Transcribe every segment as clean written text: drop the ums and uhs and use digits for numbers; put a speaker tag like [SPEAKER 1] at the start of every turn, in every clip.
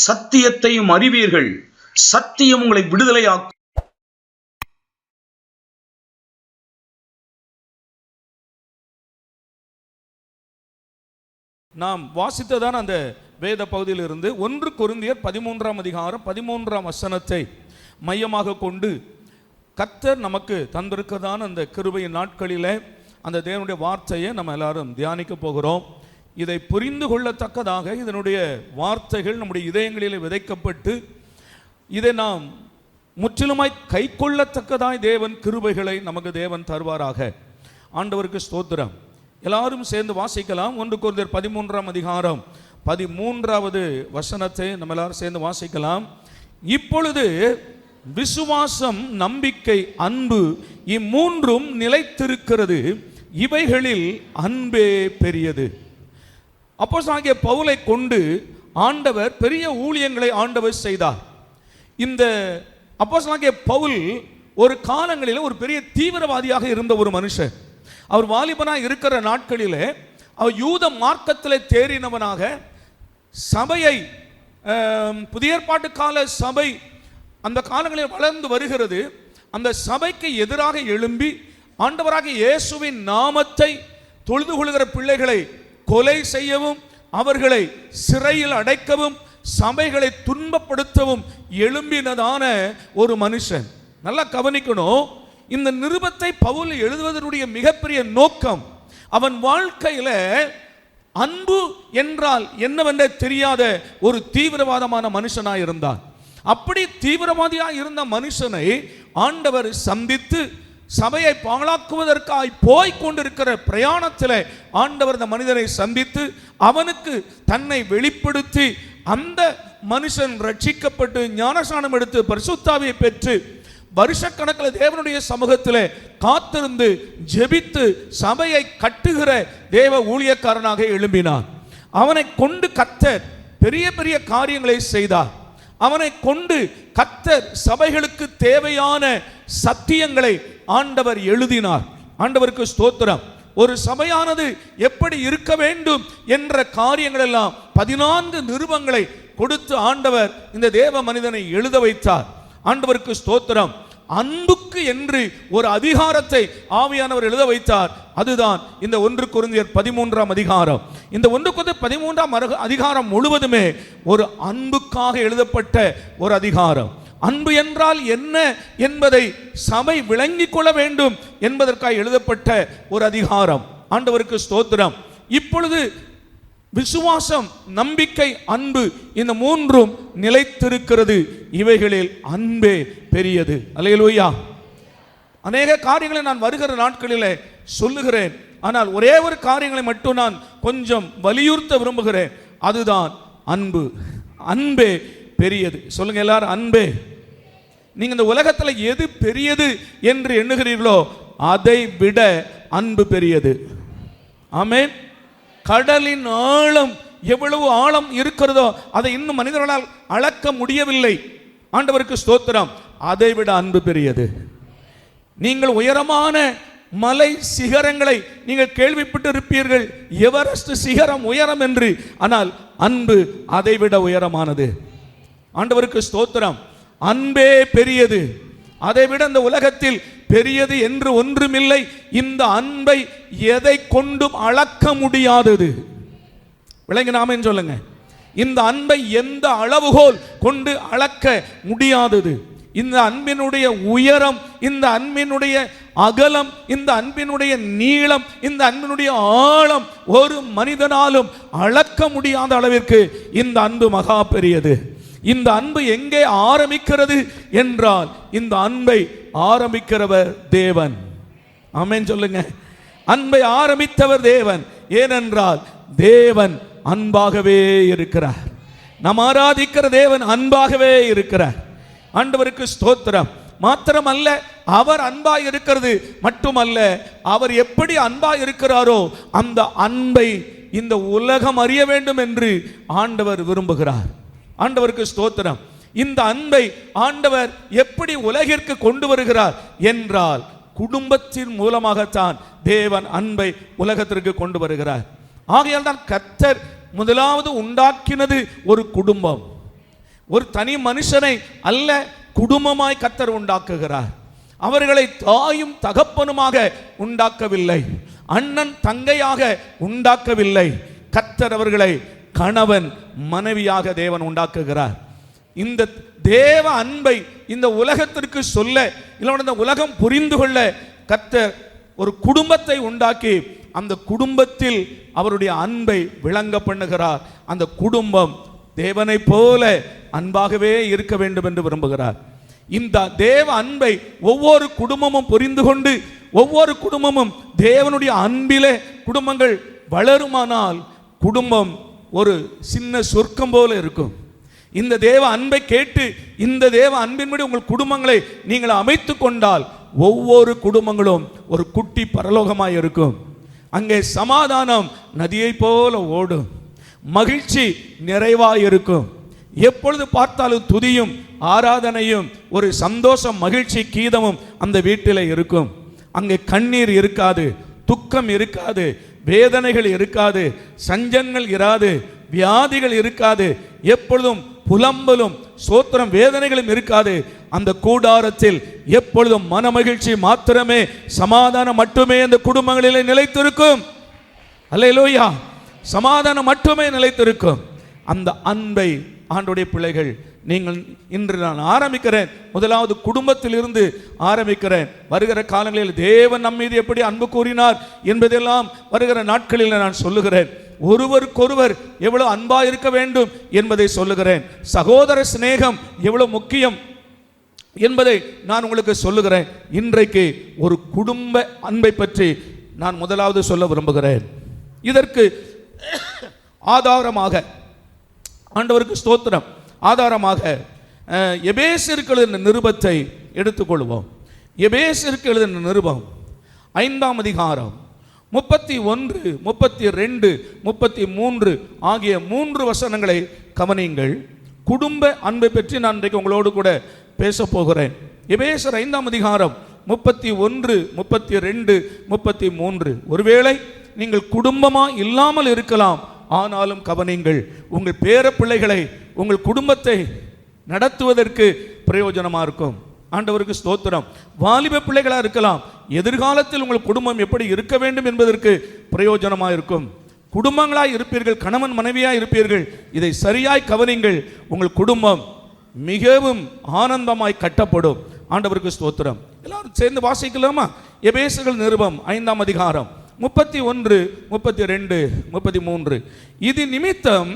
[SPEAKER 1] சத்தியத்தையும் அறிவீர்கள், சத்தியம் உங்களை விடுதலையாக்கும்.
[SPEAKER 2] நாம் வாசித்ததான் அந்த வேத பகுதியிலிருந்து 1 கொரிந்தியர் 13ஆம் அதிகாரம் 13ஆம் வசனத்தை மையமாக கொண்டு கர்த்தர் நமக்கு தந்திருக்கிறதான அந்த கிருபையின் நாட்களிலே அந்த தேவனுடைய வார்த்தையை நம்ம எல்லாரும் தியானிக்க போகிறோம். இதை புரிந்து கொள்ளத்தக்கதாக இதனுடைய வார்த்தைகள் நம்முடைய இதயங்களிலே விதைக்கப்பட்டு இதை நாம் முற்றிலுமாய் கை கொள்ளத்தக்கதாய் தேவன் கிருபைகளை நமக்கு தேவன் தருவாராக. ஆண்டவருக்கு ஸ்தோத்திரம். எல்லாரும் சேர்ந்து வாசிக்கலாம். 1 கொரிந்தியர் 13ஆம் அதிகாரம் 13வது வசனத்தை நம்ம எல்லாரும் சேர்ந்து வாசிக்கலாம். இப்பொழுது விசுவாசம், நம்பிக்கை, அன்பு இம்மூன்றும் நிலைத்திருக்கிறது, இவைகளில் அன்பே பெரியது. அப்போஸ்தலனாகிய பவுலை கொண்டு ஆண்டவர் பெரிய ஊழியங்களை ஆண்டவர் செய்தார். இந்த அப்போஸ்தலனாகிய பவுல் ஒரு காலங்களில் ஒரு பெரிய தீவிரவாதியாக இருந்த ஒரு மனுஷன். அவர் வாலிபனாக இருக்கிற நாட்களிலே அவர் யூத மார்க்கத்தில் தேறினவனாக சபையை, புதிய ஏற்பாட்டு கால சபை அந்த காலங்களில் வளர்ந்து வருகிறது. அந்த சபைக்கு எதிராக எழும்பி ஆண்டவராகிய இயேசுவின் நாமத்தை தொழுது கொள்கிற பிள்ளைகளை கொலை செய்யவும், அவர்களை சிறையில் அடைக்கவும், சபைகளை துன்பப்படுத்தவும் எழும்பினதான ஒரு மனுஷன். நல்லா கவனிக்கணும். இந்த நிருபத்தை பவுல் எழுதுவதனுடைய மிகப்பெரிய நோக்கம், அவன் வாழ்க்கையில அன்பு என்றால் என்னவென்றே தெரியாத ஒரு தீவிரவாதமான மனுஷனாக இருந்தான். அப்படி தீவிரவாதியாக இருந்த மனுஷனை ஆண்டவர் சந்தித்து சபையை பாழாக்குவதற்காய் போய் கொண்டிருக்கிற பிரயாணத்தில் ஆண்டவர் இந்த மனிதனை சந்தித்து அவனுக்கு தன்னை வெளிப்படுத்தி அந்த மனுஷன் ரட்சிக்கப்பட்டு ஞானஸ்நானம் எடுத்து பரிசுத்தாவியை பெற்று வருஷக்கணக்கில் தேவனுடைய சமூகத்தில் காத்திருந்து ஜெபித்து சபையை கட்டுகிற தேவ ஊழியக்காரனாக எழும்பினான். அவனை கொண்டு கர்த்தர் பெரிய பெரிய காரியங்களை செய்தார். அவனை கொண்டு கர்த்தர் சபைகளுக்கு தேவையான சத்தியங்களை ஆண்டவர் எழுதினார். ஆண்டவருக்கு ஸ்தோத்திரம். ஒரு சபையானது எப்படி இருக்க வேண்டும் என்ற காரியங்கள் எல்லாம் 14 நிருபங்களை கொடுத்து ஆண்டவர் இந்த தேவ மனிதனை எழுத வைத்தார். ஆண்டவருக்கு ஸ்தோத்திரம். அன்புக்கு என்று ஒரு அதிகாரத்தை ஆவியானவர் எழுத வைத்தார். அதுதான் இந்த 1 கொரிந்தியர் 13ஆம் அதிகாரம். இந்த 1 கொரிந்தியர் 13ஆம் அதிகாரம் முழுவதுமே ஒரு அன்புக்காக எழுதப்பட்ட ஒரு அதிகாரம். அன்பு என்றால் என்ன என்பதை சபை விளங்கிக் கொள்ள வேண்டும் என்பதற்காக எழுதப்பட்ட ஒரு அதிகாரம். ஆண்டவருக்கு ஸ்தோத்திரம். இப்பொழுது விசுவாசம், நம்பிக்கை, அன்பு இந்த மூன்றும் நிலைத்திருக்கிறது, இவைகளில் அன்பே பெரியது. அல்லேலூயா. அநேக காரியங்களை நான் வருகிற நாட்களிலே சொல்லுகிறேன். ஆனால் ஒரே ஒரு காரியங்களை மட்டும் நான் கொஞ்சம் வலியுறுத்த விரும்புகிறேன். அதுதான் அன்பு. அன்பே பெரியது. சொல்லுங்க எல்லாரும், அன்பே. நீங்க இந்த உலகத்தில் எது பெரியது என்று எண்ணுகிறீர்களோ அதை விட அன்பு பெரியது. ஆமென். கடலின் ஆழம் எவ்வளவு ஆழம் இருக்கிறதோ அதை இன்னும் மனிதர்களால் அளக்க முடியவில்லை. ஆண்டவருக்கு ஸ்தோத்திரம். அதை விட அன்பு பெரியது. நீங்கள் உயரமான மலை சிகரங்களை நீங்கள் கேள்விப்பட்டு இருப்பீர்கள், எவரெஸ்ட் சிகரம் உயரம் என்று. ஆனால் அன்பு அதை விட உயரமானது. ஆண்டவருக்கு ஸ்தோத்திரம். அன்பே பெரியது. அதை விட இந்த உலகத்தில் பெரியது என்று ஒன்றுமில்லை. இந்த அன்பை எதை கொண்டும் அளக்க முடியாதது. விளங்கி நாம சொல்லுங்க. இந்த அன்பை எந்த அளவுகோல் கொண்டு அளக்க முடியாதது. இந்த அன்பினுடைய உயரம், இந்த அன்பினுடைய அகலம், இந்த அன்பினுடைய நீளம், இந்த அன்பினுடைய ஆழம் ஒரு மனிதனாலும் அளக்க முடியாத அளவிற்கு இந்த அன்பு மகா பெரியது. இந்த அன்பு எங்கே ஆரம்பிக்கிறது என்றால் இந்த அன்பை ஆரம்பிக்கிறவர் தேவன். ஆமென் சொல்லுங்க. அன்பை ஆரம்பித்தவர் தேவன். ஏனென்றால் தேவன் அன்பாகவே இருக்கிறார். நாம் ஆராதிக்கிற தேவன் அன்பாகவே இருக்கிறார். ஆண்டவருக்கு ஸ்தோத்திரம். மாத்திரமல்ல, அவர் அன்பாய் இருக்கிறது மட்டுமல்ல, அவர் எப்படி அன்பாய் இருக்கிறாரோ அந்த அன்பை இந்த உலகம் அறிய வேண்டும் என்று ஆண்டவர் விரும்புகிறார். ஆண்டவருக்கு ஸ்தோத்திரம். இந்த அன்பை ஆண்டவர் எப்படி உலகிற்கு கொண்டு வருகிறார் என்றால் குடும்பத்தின் மூலமாகத்தான் தேவன் அன்பை உலகத்திற்கு கொண்டு வருகிறார். ஆகையால் தான் கர்த்தர் முதலாவது உண்டாக்கினது ஒரு குடும்பம். ஒரு தனி மனுஷனை அல்ல, குடும்பமாய் கர்த்தர் உண்டாக்குகிறார். அவர்களை தாயும் தகப்பனுமாக உண்டாக்கவில்லை, அண்ணன் தங்கையாக உண்டாக்கவில்லை. கர்த்தர் அவர்களை கணவன் மனைவியாக தேவன் உண்டாக்குகிறார். இந்த தேவ அன்பை இந்த உலகத்திற்கு சொல்ல, இல்லை இந்த உலகம் புரிந்து கொள்ள கர்த்தர் ஒரு குடும்பத்தை உண்டாக்கி அந்த குடும்பத்தில் அவருடைய அன்பை விளங்க பண்ணுகிறார். அந்த குடும்பம் தேவனை போல அன்பாகவே இருக்க வேண்டும் என்று விரும்புகிறார். இந்த தேவ அன்பை ஒவ்வொரு குடும்பமும் புரிந்து கொண்டு, ஒவ்வொரு குடும்பமும் தேவனுடைய அன்பிலே குடும்பங்கள் வளருமானால் குடும்பம் ஒரு சின்ன சொர்க்கம் போல இருக்கும். இந்த தேவ அன்பை கேட்டு, இந்த தேவ அன்பின்படி உங்கள் குடும்பங்களை நீங்கள் அமைத்து கொண்டால் ஒவ்வொரு குடும்பங்களும் ஒரு குட்டி பரலோகமாய் இருக்கும். அங்கே சமாதானம் நதியை போல ஓடும், மகிழ்ச்சி நிறைவாய் இருக்கும். எப்பொழுது பார்த்தாலும் துதியும் ஆராதனையும் ஒரு சந்தோஷம் மகிழ்ச்சி கீதமும் அந்த வீட்டில் இருக்கும். அங்கே கண்ணீர் இருக்காது, துக்கம் இருக்காது, வேதனைகள் இருக்காது, சஞ்சங்கள் இராது, வியாதிகள் இருக்காது, எப்பொழுதும் புலம்பலும் சோத்திரம் வேதனைகளும் இருக்காது. அந்த கூடாரத்தில் எப்பொழுதும் மனமகிழ்ச்சி மாத்திரமே, சமாதானம் மட்டுமே அந்த குடும்பங்களிலே நிலைத்திருக்கும். அல்லேலூயா, சமாதானம் மட்டுமே நிலைத்திருக்கும். அந்த அன்பை ஆண்டவருடைய பிள்ளைகள், நீங்கள் இன்று நான் ஆரம்பிக்கிறேன், முதலாவது குடும்பத்திலிருந்து ஆரம்பிக்கிறேன். வருகிற காலங்களில் தேவன் நம் மீது எப்படி அன்பு கூறினார் என்பதெல்லாம் வருகிற நாட்களில் நான் சொல்லுகிறேன். ஒருவருக்கொருவர் எவ்வளவு அன்பா இருக்க வேண்டும் என்பதை சொல்லுகிறேன். சகோதர சிநேகம் எவ்வளவு முக்கியம் என்பதை நான் உங்களுக்கு சொல்லுகிறேன். இன்றைக்கு ஒரு குடும்ப அன்பை பற்றி நான் முதலாவது சொல்ல விரும்புகிறேன். இதற்கு ஆதாரமாக, ஆண்டவருக்கு ஸ்தோத்திரம், ஆதாரமாக எபேசியருக்கு எழுதின நிருபத்தை எடுத்துக்கொள்வோம். எபேசியருக்கு எழுதின நிருபம் 5ஆம் அதிகாரம் 31, 32, 33 ஆகிய 3 வசனங்களை கவனியுங்கள். குடும்ப அன்பை பற்றி நான் இன்றைக்கு உங்களோடு கூட பேச போகிறேன். எபேசியர் 5ஆம் அதிகாரம் 31, 32, 33. ஒருவேளை நீங்கள் குடும்பமா இல்லாமல் இருக்கலாம், ஆனாலும் கவனிங்கள், உங்கள் பேர பிள்ளைகளை உங்கள் குடும்பத்தை நடத்துவதற்கு பிரயோஜனமாக இருக்கும். ஆண்டவருக்கு ஸ்தோத்திரம். வாலிப பிள்ளைகளாக இருக்கலாம், எதிர்காலத்தில் உங்கள் குடும்பம் எப்படி இருக்க வேண்டும் என்பதற்கு பிரயோஜனமாக இருக்கும். குடும்பங்களாய் இருப்பீர்கள், கணவன் மனைவியாய் இருப்பீர்கள். இதை சரியாய் கவனிங்கள், உங்கள் குடும்பம் மிகவும் ஆனந்தமாய் கட்டப்படும். ஆண்டவருக்கு ஸ்தோத்திரம். எல்லாரும் சேர்ந்து வாசிக்கலாமா? எபேசியர் நிருபம் 5ஆம் அதிகாரம் 31, 32, 33. இது நிமித்தம்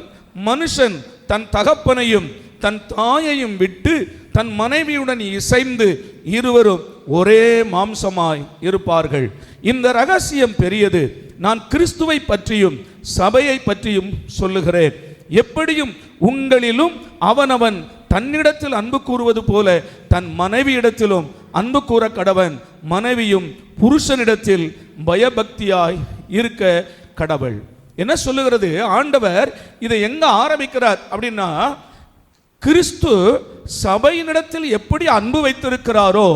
[SPEAKER 2] மனுஷன் தன் தகப்பனையும் தன் தாயையும் விட்டு தன் மனைவியுடன் இசைந்து இருவரும் ஒரே மாம்சமாய் இருப்பார்கள். இந்த ரகசியம் பெரியது. நான் கிறிஸ்துவை பற்றியும் சபையை பற்றியும் சொல்லுகிறேன். எப்படியும் உங்களிலும் அவனவன் தன்னிடத்தில் அன்பு கூறுவது போல தன் மனைவியிடத்திலும் அன்பு கூற கடவன். மனைவியும் புருஷனிடத்தில் பயபக்தியாய் இருக்க கடவுள். என்ன சொல்லுகிறது ஆண்டவர்? இதை எங்க ஆரம்பிக்கிறார் அப்படின்னா, கிறிஸ்து சபையினிடத்தில் எப்படி அன்பு வைத்திருக்கிறாரோ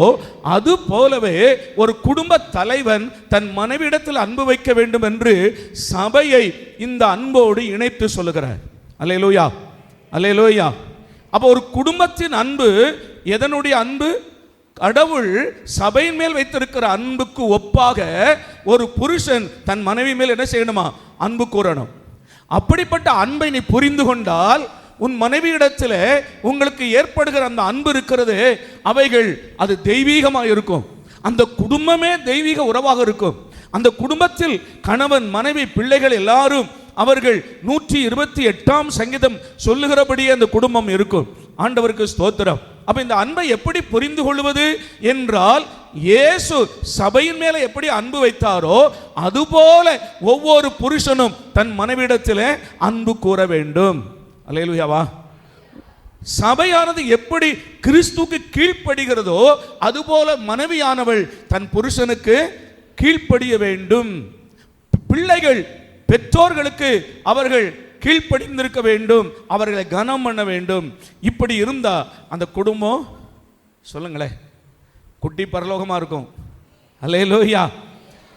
[SPEAKER 2] அது போலவே ஒரு குடும்ப தலைவன் தன் மனைவியிடத்தில் அன்பு வைக்க வேண்டும் என்று சபையை இந்த அன்போடு இணைத்து சொல்லுகிறார். அல்லேலூயா, அல்லேலூயா. அப்போ ஒரு குடும்பத்தின் அன்பு எதனுடைய அன்பு? கடவுள் சபையின் மேல் வைத்திருக்கிற அன்புக்கு ஒப்பாக ஒரு புருஷன் தன் மனைவி மேல் என்ன செய்யணுமா? அன்பு கூறணும். அப்படிப்பட்ட அன்பை நீ புரிந்து கொண்டால் உன் மனைவியிடத்தில் உங்களுக்கு ஏற்படுகிற அந்த அன்பு இருக்கிறது, அவைகள் அது தெய்வீகமாக இருக்கும். அந்த குடும்பமே தெய்வீக உறவாக இருக்கும். அந்த குடும்பத்தில் கணவன் மனைவி பிள்ளைகள் எல்லாரும் அவர்கள் 128ஆம் சங்கீதம் சொல்லுகிறபடியே அந்த குடும்பம் இருக்கும். ஆண்டவருக்கு ஸ்தோத்திரம். அப்ப இந்த அன்பை எப்படி புரிந்து கொள்வது என்றால், இயேசு சபையின் மேல எப்படி அன்பு வைத்தாரோ அதுபோல ஒவ்வொரு புருஷனும் தன் மனைவியிடத்தில் அன்பு கூற வேண்டும். அல்லேலூயாவா. சபையானது எப்படி கிறிஸ்துவுக்கு கீழ்ப்படுகிறதோ அதுபோல மனைவியானவள் தன் புருஷனுக்கு கீழ்ப்படிய வேண்டும். பிள்ளைகள் பெற்றோர்களுக்கு அவர்கள் கீழ்ப்படிந்திருக்க வேண்டும், அவர்களை கனம் பண்ண வேண்டும். இப்படி இருந்தா அந்த குடும்பம் சொல்லுங்களேன் குட்டி பரலோகமா இருக்கும். அல்லேலூயா.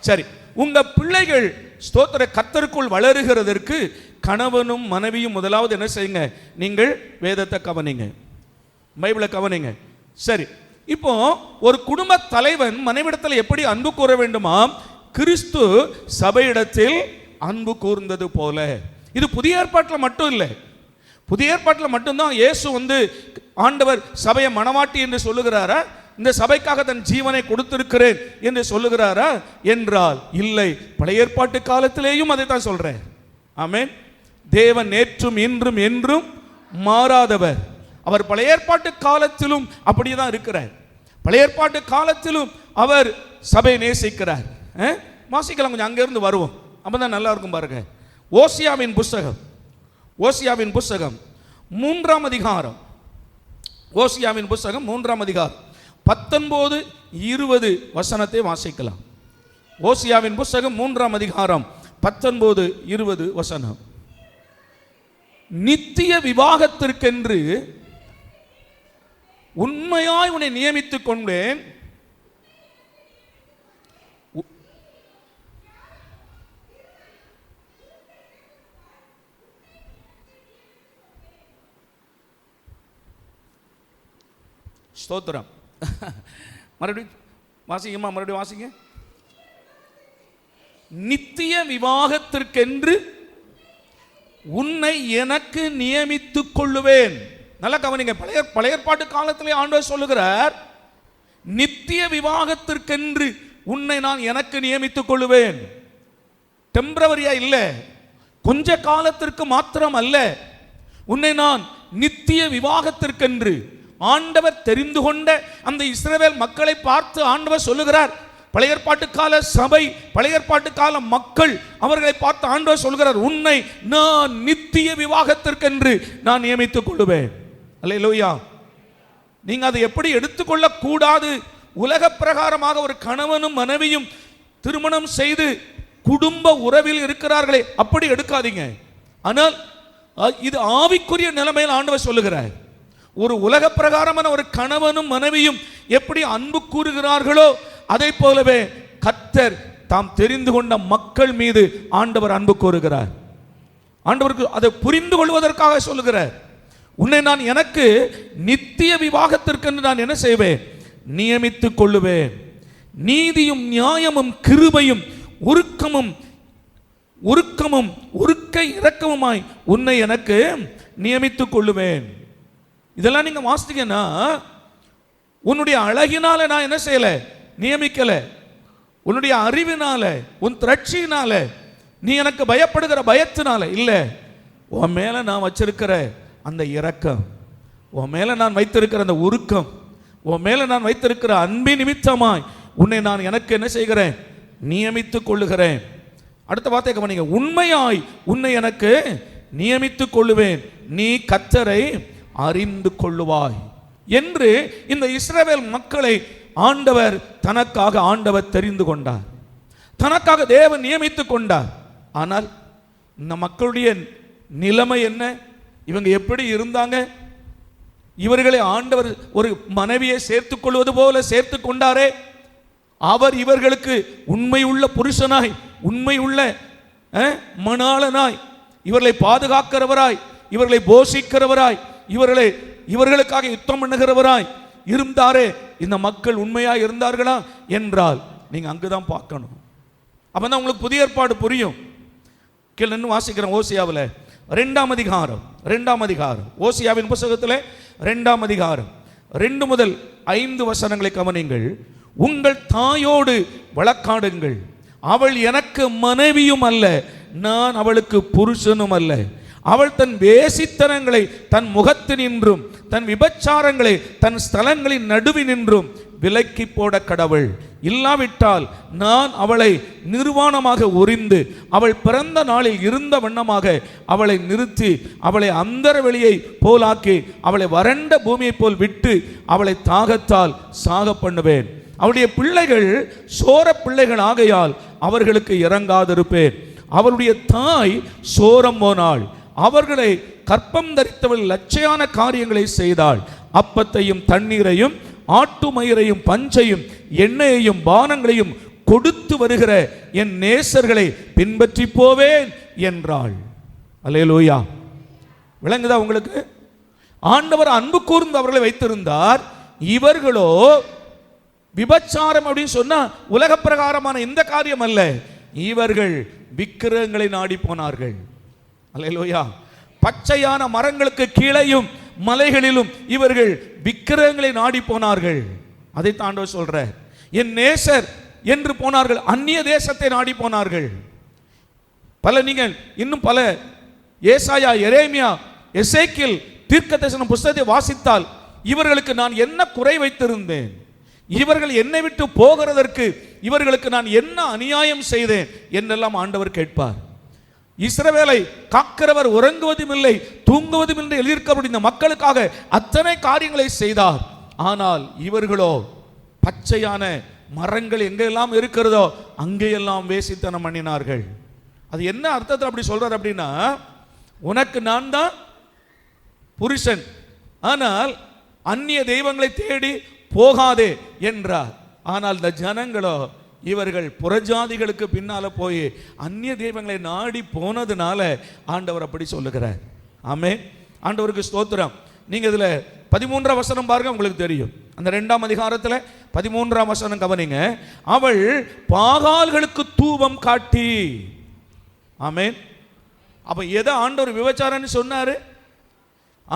[SPEAKER 2] சரி, உங்க பிள்ளைகள் ஸ்தோத்திர கர்த்தருக்குள் வளருகிறதற்கு கணவனும் மனைவியும் முதலாவது என்ன செய்யுங்க, நீங்கள் வேதத்தை கவனிங்க, பைபிளை கவனிங்க. சரி, இப்போ ஒரு குடும்ப தலைவன் மனைவிடத்தில் எப்படி அன்பு கூற வேண்டுமா? கிறிஸ்து சபையிடத்தில் அன்பு கூர்ந்தது போல. இது புதிய ஏற்பாட்டில் மட்டும் இல்லை, புதிய ஏற்பாட்டில் மட்டும்தான் இயேசு ஆண்டவர் சபையை மணவாட்டி என்று சொல்லுகிறாரா, இந்த சபைக்காக தன் ஜீவனை கொடுத்திருக்கிறேன் என்று சொல்லுகிறாரா என்றால் இல்லை, பழைய ஏற்பாட்டு காலத்திலேயும் அதை தான் சொல்றேன். ஆமென். தேவன் நேற்றும் இன்றும் என்றும் மாறாதவர். அவர் பழைய ஏற்பாட்டு காலத்திலும் அப்படிதான் இருக்கிறார். பழைய ஏற்பாட்டு காலத்திலும் அவர் சபையை நேசிக்கிறார். வாசிக்கலாம், கொஞ்சம் அங்கிருந்து வருவோம், அப்பதான் நல்லா இருக்கும் பாருங்க. ஓசியாவின் புஸ்தகம், ஓசியாவின் புஸ்தகம் 3ஆம் அதிகாரம், ஓசியாவின் புஸ்தகம் 3ஆம் அதிகாரம் 19-20 வசனத்தை வாசிக்கலாம். ஓசியாவின் புஸ்தகம் 3ஆம் அதிகாரம் 19-20 வசனம். நித்திய விவாகத்திற்கென்று உண்மையாய் உன்னை நியமித்துக் கொண்டேன், ஸ்தோத்திரம். மறுபடியும் வாசிங்கம்மா, மறுபடியும் வாசிங்க. நித்திய விவாகத்திற்கென்று உன்னை எனக்கு நியமித்துக் கொள்ளுவேன். நல்லா கவனிங்க, பழைய ஏற்பாட்டு காலத்திலே ஆண்டவர் சொல்லுகிறார், நித்திய விவாகத்திற்கென்று உன்னை நான் எனக்கு நியமித்துக் கொள்ளுவேன். டெம்பரவரியா இல்ல, கொஞ்ச காலத்திற்கு மாத்திரம் அல்ல, உன்னை நான் நித்திய விவாகத்திற்கென்று. ஆண்டவர் தெரிந்து கொண்ட அந்த இஸ்ரவேல் மக்களை பார்த்து ஆண்டவர் சொல்லுகிறார், பழைய ஏற்பாட்டு கால சபை, பழைய ஏற்பாட்டு கால மக்கள், அவர்களை பார்த்து ஆண்டவர் சொல்கிறார், உன்னை நான் நித்திய விவாகத்திற்கென்று நான் நியமித்துக் கொள்ளுவேன். அல்லேலூயா. நீங்க அதை எப்படி எடுத்துக்கொள்ள கூடாது? உலக பிரகாரமாக ஒரு கணவனும் மனைவியும் திருமணம் செய்து குடும்ப உறவில் இருக்கிறார்களே, அப்படி எடுக்காதீங்க. ஆனால் இது ஆவிக்குரிய நிலைமையில் ஆண்டவர் சொல்லுகிறார், ஒரு உலக பிரகாரமான ஒரு கணவனும் மனைவியும் எப்படி அன்பு கூறுகிறார்களோ அதை போலவே கர்த்தர் தாம் தெரிந்து கொண்ட மக்கள் மீது ஆண்டவர் அன்பு கூறுகிறார். ஆண்டவருக்கு அதை புரிந்து கொள்வதற்காக சொல்லுகிறார், உன்னை நான் எனக்கு நித்திய விவாகத்திற்கு நான் என்ன செய்வேன், நியமித்துக் கொள்ளுவேன். நீதியும் நியாயமும் கிருபையும் உருக்கமும் உருக்கை இரக்கமுமாய் உன்னை எனக்கு நியமித்துக் கொள்ளுவேன். இதெல்லாம் நீங்க வாசித்தீங்கன்னா, உன்னுடைய அழகினால நான் என்ன செய்யல, நியமிக்கல, உன்னுடைய அறிவினால, உன் திரட்சியினால, நீ எனக்கு பயப்படுகிற பயத்தினால இல்ல, உன் மேல நான் வச்சிருக்கிற அந்த இரக்கம், உன் மேல நான் வைத்திருக்கிற அந்த உருக்கம், உன் மேல நான் வைத்திருக்கிற அன்பின் நிமித்தமாய் உன்னை நான் எனக்கு என்ன செய்கிறேன், நியமித்துக் கொள்ளுகிறேன். அடுத்த வார்த்தை கவனிங்க, உண்மையாய் உன்னை எனக்கு நியமித்துக் கொள்ளுவேன், நீ கர்த்தரை அறிந்து கொள்ளுவாய் என்று இந்த இஸ்ரவேல் மக்களை ஆண்டவர் தனக்காக ஆண்டவர் தெரிந்து கொண்டார், தனக்காக தேவன் நியமித்துக் கொண்டார். ஆனால் இந்த மக்களுடைய நிலைமை என்ன? இவங்க எப்படி இருந்தாங்க? இவர்களை ஆண்டவர் ஒரு மனைவியை சேர்த்துக் கொள்வது போல சேர்த்து கொண்டாரே, அவர் இவர்களுக்கு உண்மையுள்ள புருஷனாய், உண்மையுள்ள மணாளனாய், இவர்களை பாதுகாக்கிறவராய், இவர்களை போஷிக்கிறவராய், இவர்களுக்காக யுத்தம் பண்ணுகிறவராய் இருந்தாரே. இந்த மக்கள் உண்மையா இருந்தார்களா என்றால் நீங்க அங்குதான் பார்க்கணும். அப்பதான் உங்களுக்கு புதிய ஏற்பாடு புரியும். கீழே நின்று வாசிக்கிறோம். ஓசியாவில் 2ஆம் அதிகாரம், ஓசியாவின் புத்தகத்தில் 2ஆம் அதிகாரம் 2 முதல் 5 வசனங்களை கவனிங்கள். உங்கள் தாயோடு வழக்காடுங்கள், அவள் எனக்கு மனைவியும் அல்ல, நான் அவளுக்கு புருஷனும் அல்ல. அவள் தன் வேசித்தனங்களை தன் முகத்தினின்றும் தன் விபச்சாரங்களை தன் ஸ்தலங்களின் நடுவினின்றும் விலக்கி போட கடவுள். இல்லாவிட்டால் நான் அவளை நிர்வாணமாக உரிந்து அவள் பிறந்த நாளில் இருந்த வண்ணமாக அவளை நிறுத்தி அவளை அந்தர வெளியை போலாக்கி அவளை வறண்ட பூமியை போல் விட்டு அவளை தாகத்தால் சாக பண்ணுவேன். அவளுடைய பிள்ளைகள் சோர பிள்ளைகள் ஆகையால் அவர்களுக்கு இறங்காதிருப்பேன். அவளுடைய தாய் சோரம் போனாள், அவர்களை கற்பம் தரித்தவள் லட்சையான காரியங்களை செய்தாள். அப்பத்தையும் தண்ணீரையும் ஆட்டுமயிரையும் பஞ்சையும் எண்ணெயையும் பானங்களையும் கொடுத்து வருகிற என் நேசர்களை பின்பற்றி போவேன் என்றாள். அல்லேலூயா. விளங்குதா உங்களுக்கு? ஆண்டவர் அன்பு கூர்ந்து அவர்களை வைத்திருந்தார். இவர்களோ விபச்சாரம் அப்படின்னு சொன்னா உலக பிரகாரமான இந்த காரியம் அல்ல, இவர்கள் விக்கிரகங்களை நாடி போனார்கள். அல்லேலூயா. பச்சையான மரங்களுக்கு கீழையும் மலைகளிலும் இவர்கள் விக்கிரகங்களை நாடி போனார்கள். அதை ஆண்டவர் சொல்றார், என் நேசர் என்று போனார்கள், அந்நிய தேசத்தை நாடி போனார்கள். நீங்கள் இன்னும் பல ஏசாயா, எரேமியா, எசேக்கியேல் தீர்க்கதரிசன புத்தகத்தை வாசித்தால் இவர்களுக்கு நான் என்ன குறை வைத்திருந்தேன், இவர்கள் என்னை விட்டு போகிறதற்கு இவர்களுக்கு நான் என்ன அநியாயம் செய்தேன் என்றெல்லாம் ஆண்டவர் கேட்பார். இஸ்ரவேலை காக்கிறவர் உறங்குவதும் இல்லை தூங்குவதும் இல்லை எழுதியிருக்க இந்த மக்களுக்காக அத்தனை காரியங்களை செய்தார். ஆனால் இவர்களோ பச்சையான மரங்கள் எங்கெல்லாம் இருக்கிறதோ அங்கேயெல்லாம் வேசித்தனம் பண்ணினார்கள். அது என்ன அர்த்தத்தில் அப்படி சொல்றார் அப்படின்னா, உனக்கு நான் தான் புருஷன், ஆனால் அந்நிய தெய்வங்களை தேடி போகாதே என்றார். ஆனால் இந்த ஜனங்களோ இவர்கள் புறஜாதிகளுக்கு பின்னால போய் அந்நிய தெய்வங்களை நாடி போனதுனால ஆண்டவர் அப்படி சொல்லுகிறார். ஆமென். ஆண்டவருக்கு ஸ்தோத்திரம். நீங்க இதுல 13ஆம் வசனம் பாருங்க, உங்களுக்கு தெரியும். அந்த 2ஆம் அதிகாரத்துல 13ஆம் வசனம் கவனிங்க. அவள் பாகால்களுக்கு தூபம் காட்டி. ஆமென். அப்ப எதை ஆண்டவர் விபச்சாரம்னு சொன்னாரு?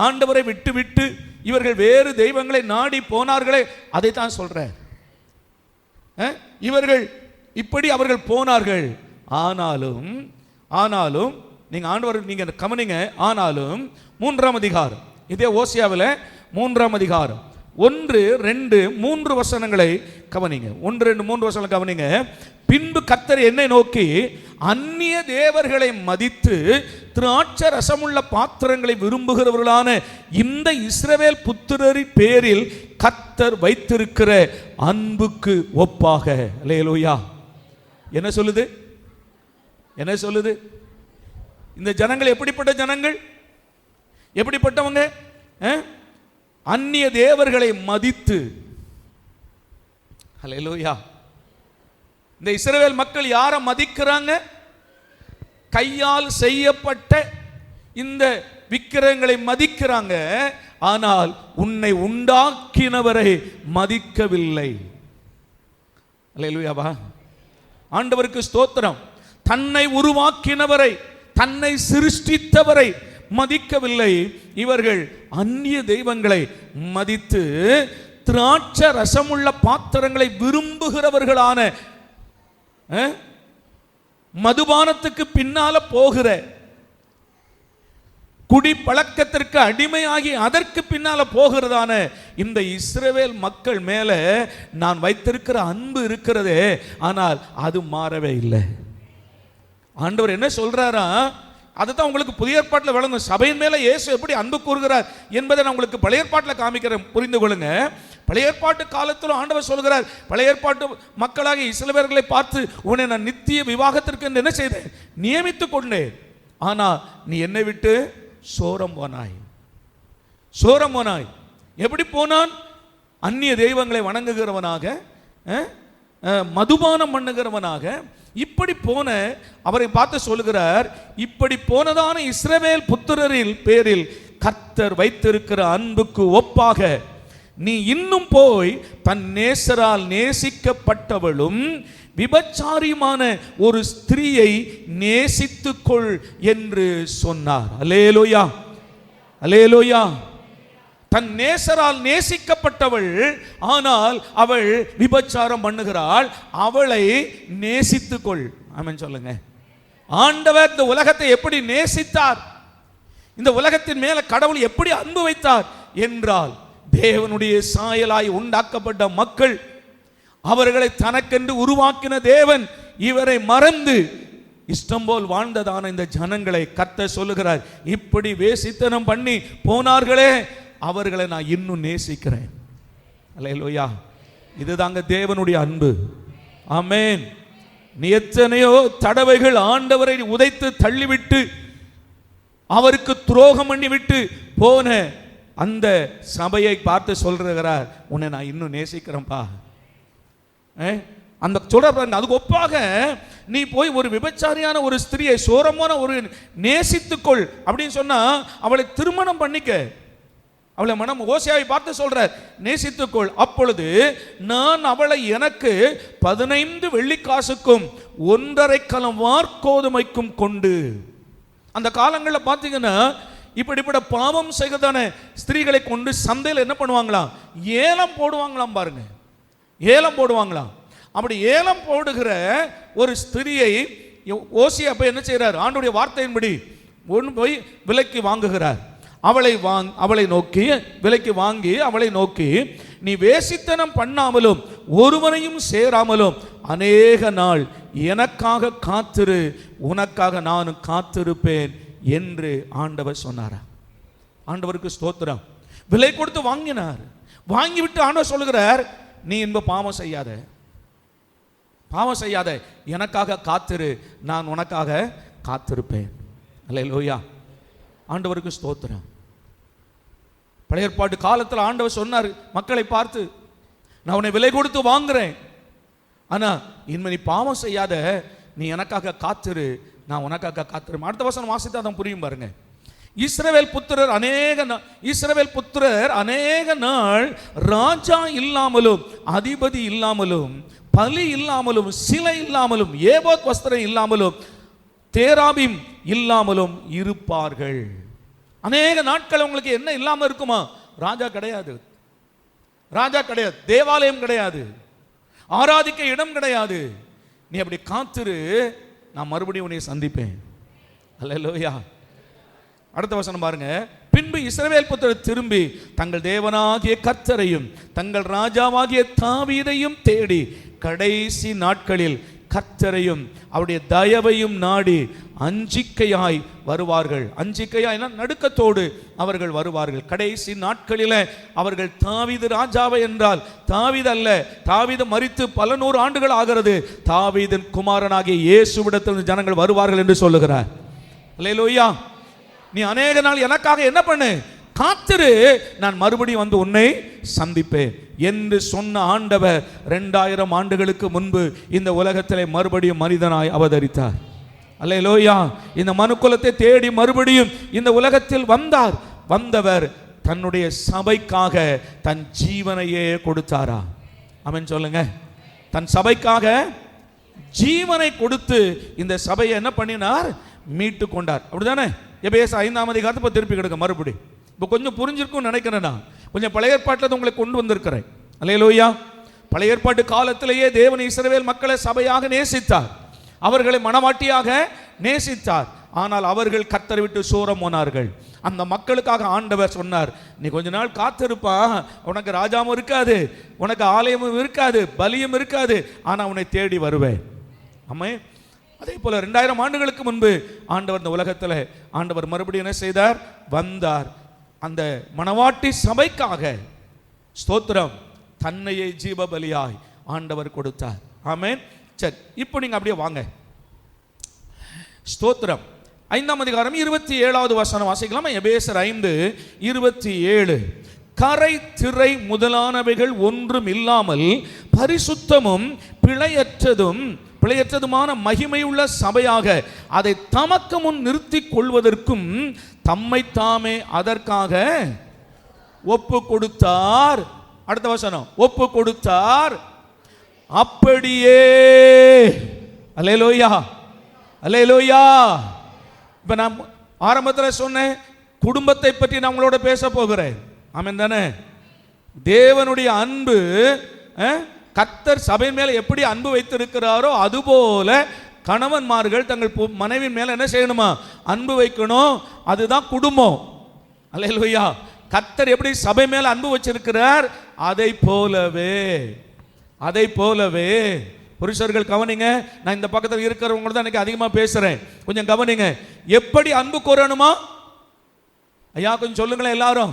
[SPEAKER 2] ஆண்டவரை விட்டு விட்டு இவர்கள் வேறு தெய்வங்களை நாடி போனார்களே, அதைத்தான் சொல்றேன். இவர்கள் இப்படி அவர்கள் போனார்கள். ஆனாலும் நீங்க ஆண்டவர் நீங்க கவனிங்க. ஆனாலும் 3ஆம் அதிகாரம், இதே ஓசியாவில் 3ஆம் அதிகாரம் 1, 2, 3 வசனங்களை கவனிங்க. 1, 2, 3 வசனங்களை கவனிங்க. பின்பு கர்த்தர் என்னை நோக்கி, அந்நிய தேவர்களை மதித்து திராட்சை ரசமுள்ள பாத்திரங்களை விரும்புகிறவர்களான இந்த இஸ்ரவேல் புத்திரரின் பேரில் கர்த்தர் வைத்திருக்கிற அன்புக்கு ஒப்பாக. அல்லேலூயா. என்ன சொல்லுது? என்ன சொல்லுது? இந்த ஜனங்கள் எப்படிப்பட்ட ஜனங்கள்? எப்படிப்பட்டவங்க? அந்நிய தேவர்களை மதித்து. அல்லேலூயா. இந்த இஸ்ரவேல் மக்கள் யாரை மதிக்கிறாங்க? கையால் செய்யப்பட்ட இந்த விக்கிரகங்களை மதிக்கிறாங்க. ஆனால் உன்னை உண்டாக்கினவரை மதிக்கவில்லை. அல்லேலூயாவா. ஆண்டவருக்கு ஸ்தோத்திரம். தன்னை உருவாக்கினவரை, தன்னை சிருஷ்டித்தவரை மதிக்கவில்லை. இவர்கள் அந்நிய தெய்வங்களை மதித்து திராட்சை ரசமுள்ள பாத்திரங்களை விரும்புகிறவர்களான, மதுபானத்துக்கு பின்னால போகிற, குடி பழக்கத்திற்கு அடிமையாகி அதற்கு பின்னால போகிறதான இந்த இஸ்ரவேல் மக்கள் மேல நான் வைத்திருக்கிற அன்பு இருக்கிறதே, ஆனால் அது மாறவே இல்லை. ஆண்டவர் என்ன சொல்றாரா? அதுதான் உங்களுக்கு புதிய ஏற்பாட்டில் விளங்கும். சபையின் மேல இயேசு எப்படி அன்பு கூறுகிறார் என்பதை நான் உங்களுக்கு பழைய ஏற்பாட்டில் காமிக்கிறேன், புரிந்து கொள்ளுங்க. பழைய ஏற்பாட்டு காலத்தில் ஆண்டவர் சொல்கிறார், பழைய ஏற்பாட்டு மக்களாக இஸ்ரவேலர்களை பார்த்து, உன்னை நான் நித்திய விவாகத்திற்கு என்ன செய்தேன்? நியமித்துக் கொண்டேன். ஆனா நீ என்னை விட்டு சோரம் போனாய். சோரம் போனாய். எப்படி போனான்? அந்நிய தெய்வங்களை வணங்குகிறவனாக, மதுபானம் பண்ணுகிறவனாக இப்படி போன அவரை பார்த்து சொல்லுகிறார், இப்படி போனதான இஸ்ரவேல் புத்திரரில் பேரில் கர்த்தர் வைத்திருக்கிற அன்புக்கு ஒப்பாக நீ இன்னும் போய் தன் நேசரால் நேசிக்கப்பட்டவளும் விபச்சாரியுமான ஒரு ஸ்திரீயை நேசித்துக்கொள் என்று சொன்னார். அல்லேலூயா. அல்லேலூயா. தன் நேசரால் நேசிக்கப்பட்டவள், ஆனால் அவள் விபச்சாரம் பண்ணுகிறாள். அவளை நேசித்துக்கொள். ஆமென் சொல்லுங்க. ஆண்டவர் இந்த உலகத்தை எப்படி நேசித்தார், இந்த உலகத்தின் மேல கடவுள் எப்படி அன்பு வைத்தார் என்றால், தேவனுடைய சாயலாய் உண்டாக்கப்பட்ட மக்கள், அவர்களை தனக்கென்று உருவாக்கின தேவன் இவரை மறந்து இஷ்டம் போல் வாழ்ந்ததான இந்த ஜனங்களை கர்த்தர் சொல்லுகிறார், இப்படி வேசித்தனம் பண்ணி போனார்களே, அவர்களை நான் இன்னும் நேசிக்கிறேன். அல்லேலூயா. இதுதாங்க தேவனுடைய அன்பு. ஆமென். நீ எத்தனையோ தடவைகள் ஆண்டவரை உதைத்து தள்ளிவிட்டு அவருக்கு துரோகம் பண்ணிவிட்டு போன அந்த சபையை பார்த்து சொல்றார், உன்னை நான் இன்னும் நேசிக்கிறேன்ப்பா. அந்த சொல்ற அதுக்கு ஒப்பாக நீ போய் ஒரு விபச்சாரியான ஒரு ஸ்திரியை, சோரமான ஒரு நேசித்துக்கொள் அப்படின்னு சொன்னா அவளை திருமணம் பண்ணிக்க. அவளை மனம் ஓசியாவை பார்த்து சொல்ற, நேசித்துக்கொள். அப்பொழுது நான் அவளை எனக்கு 15 வெள்ளிக்காசுக்கும் 1.5 கலம் வார்கோதுமைக்கும் கொண்டு. அந்த காலங்களில் பார்த்தீங்கன்னா இப்படிப்பட்ட பாவம் செய்வதான ஸ்திரீகளை கொண்டு சந்தையில் என்ன பண்ணுவாங்களாம், ஏலம் போடுவாங்களாம். பாருங்க, ஏலம் போடுவாங்களாம். அப்படி ஏலம் போடுகிற ஒரு ஸ்திரியை ஓசியா அப்ப என்ன செய்கிறார், ஆண்டவருடைய வார்த்தையின்படி ஒன்று போய் விலைக்கு வாங்குகிறார். அவளை நோக்கி விலைக்கு வாங்கி அவளை நோக்கி, நீ வேசித்தனம் பண்ணாமலும் ஒருவனையும் சேராமலும் அநேக நாள் எனக்காக காத்திரு, உனக்காக நான் காத்திருப்பேன் என்று ஆண்டவர் சொன்னாரா. ஆண்டவருக்கு ஸ்தோத்திரம். விலை கொடுத்து வாங்கினார். வாங்கிவிட்டு ஆண்டவர் சொல்லுகிறார், நீ இன்ப பாவம் செய்யாத, பாவம் செய்யாத, எனக்காக காத்திரு, நான் உனக்காக காத்திருப்பேன். அல்லேலூயா. ஆண்டவருக்கு ஸ்தோத்திரம். பழைய ஏற்பாட்டு காலத்தில் ஆண்டவர் சொன்னார் மக்களை பார்த்து, நான் உன்னை விலை கொடுத்து வாங்குறேன், ஆனா இனிமே நீ பாவம் செய்யாத, நீ எனக்காக காத்திரு, நான் உனக்காக காத்திரு. அடுத்த வசனம் வாசித்தா தான் புரியும் பாருங்க. இஸ்ரவேல் புத்திரர் அநேக நாள் ராஜா இல்லாமலும் அதிபதி இல்லாமலும் பலி இல்லாமலும் சிலை இல்லாமலும் ஏபோத் வஸ்திரம் இல்லாமலும் தேராபீம் இல்லாமலும் இருப்பார்கள். அநேக நாட்கள் உங்களுக்கு என்ன இல்லாம இருக்குமா? ராஜா கிடையாது, ராஜா கிடையாது, தேவாலயம் கிடையாது, ஆராதிக்க இடம் கிடையாது. நீ அப்படி காத்திரு, நான் மறுபடியும் உன்னை சந்திப்பேன். அல்லேலூயா. அடுத்த வசனம் பாருங்க. பின்பு இஸ்ரவேல் புத்திரர் திரும்பி தங்கள் தேவனாகிய கர்த்தரையும் தங்கள் ராஜாவாகிய தாவீதையும் தேடி கடைசி நாட்களில் கர்த்தரையும் அவருடைய தயவையும் நாடி அஞ்சிக்கையாய் வருவார்கள். அஞ்சிக்கையாய் நடுக்கத்தோடு அவர்கள் வருவார்கள். கடைசி நாட்களில் அவர்கள் தாவீது ராஜாவை என்றால் தாவீது அல்ல, தாவீது மரித்து பல 100 ஆண்டுகள் ஆகிறது, தாவீதின் குமாரனாகிய இயேசுவிடத்தில் ஜனங்கள் வருவார்கள் என்று சொல்லுகிறார். அல்லேலூயா. நீ அநேக நாள் எனக்காக என்ன பண்ணு, காத்திரு, நான் மறுபடியும் வந்து உன்னை சந்திப்பேன் என்று சொன்ன ஆண்டவர் 2000 ஆண்டுகளுக்கு முன்பு இந்த உலகத்திலே மறுபடியும் மனிதனாய் அவதரித்தார். அல்லேலூயா. இந்த மனுக்குலத்தை தேடி மறுபடியும் இந்த உலகத்தில் வந்தார். வந்தவர் தன்னுடைய சபைக்காக தன் ஜீவனையே கொடுத்தாரா? ஆமென் சொல்லுங்க. தன் சபைக்காக ஜீவனை கொடுத்து இந்த சபையை என்ன பண்ணினார், மீட்டு கொண்டார். அப்படிதானே? எபேசு 5ஆம் அதிகாரத்தை இப்போ திருப்பி கிடக்க மறுபடி. இப்போ கொஞ்சம் புரிஞ்சிருக்கும்னு நினைக்கிறேன். நான் கொஞ்சம் பழைய ஏற்பாட்டில் உங்களை கொண்டு வந்திருக்கிறேன். அல்லேலூயா. பழைய ஏற்பாட்டு காலத்திலேயே தேவன் இஸ்ரவேல் மக்களை சபையாக நேசித்தார், அவர்களை மனவாட்டியாக நேசித்தார். ஆனால் அவர்கள் கர்த்தரை விட்டு சோரம் போனார்கள். அந்த மக்களுக்காக ஆண்டவர் சொன்னார், நீ கொஞ்ச நாள் காத்திருப்பா, உனக்கு ராஜாவும் இருக்காது, உனக்கு ஆலயமும் இருக்காது, பலியும் இருக்காது, ஆனால் உன்னை தேடி வருவேன். ஆமே. அதே போல 2000 ஆண்டுகளுக்கு முன்பு ஆண்டவர் இந்த உலகத்தில் ஆண்டவர் மறுபடியும் என்ன செய்தார், வந்தார். அந்த மணவாட்டி சபைக்காக ஸ்தோத்திரம் தன்னையே ஜீவ பலியாய் ஆண்டவர் கொடுத்தார். ஆமென். சரி, இப்போ நீங்க அப்படியே வாங்க. ஸ்தோத்திரம். 5ஆம் அதிகாரம் 27வது வசனம் வாசிக்கலாம். எபேசர் 5:27. கரை திரை முதலானவைகள் ஒன்றும் இல்லாமல் பரிசுத்தமும் பிழையற்றதுமான மகிமையுள்ள சபையாக அதை தமக்கு முன் நிறுத்தி கொள்வதற்கும் தம்மை தாமே அதற்காக ஒப்பு கொடுத்தார். அடுத்த வசனம், ஒப்பு கொடுத்தார். அப்படியே. அல்லேலூயா, அல்லேலூயா. இப்ப நான் ஆரம்பத்தில் சொன்னேன், குடும்பத்தை பற்றி நான் உங்களோட பேச போகிறேன். ஆமென் தானே? தேவனுடைய அன்பு, கர்த்தர் சபை மேல எப்படி அன்பு வைத்திருக்கிறாரோ அதுபோல கணவன்மார்கள் தங்கள் மனைவி மேல என்ன செய்யணுமா, அன்பு வைக்கணும். அதுதான் குடும்பம். அல்லேலூயா. கர்த்தர் எப்படி சபை மேல அன்பு வச்சிருக்கிறார், அதை போலவே புருஷர்கள் கவனிங்க. நான் இந்த பக்கத்தில் இருக்கிறவங்க தான் எனக்கு அதிகமாக பேசுறேன், கொஞ்சம் கவனிங்க. எப்படி அன்பு கூறணுமா ஐயா, கொஞ்சம் சொல்லுங்களேன் எல்லாரும்.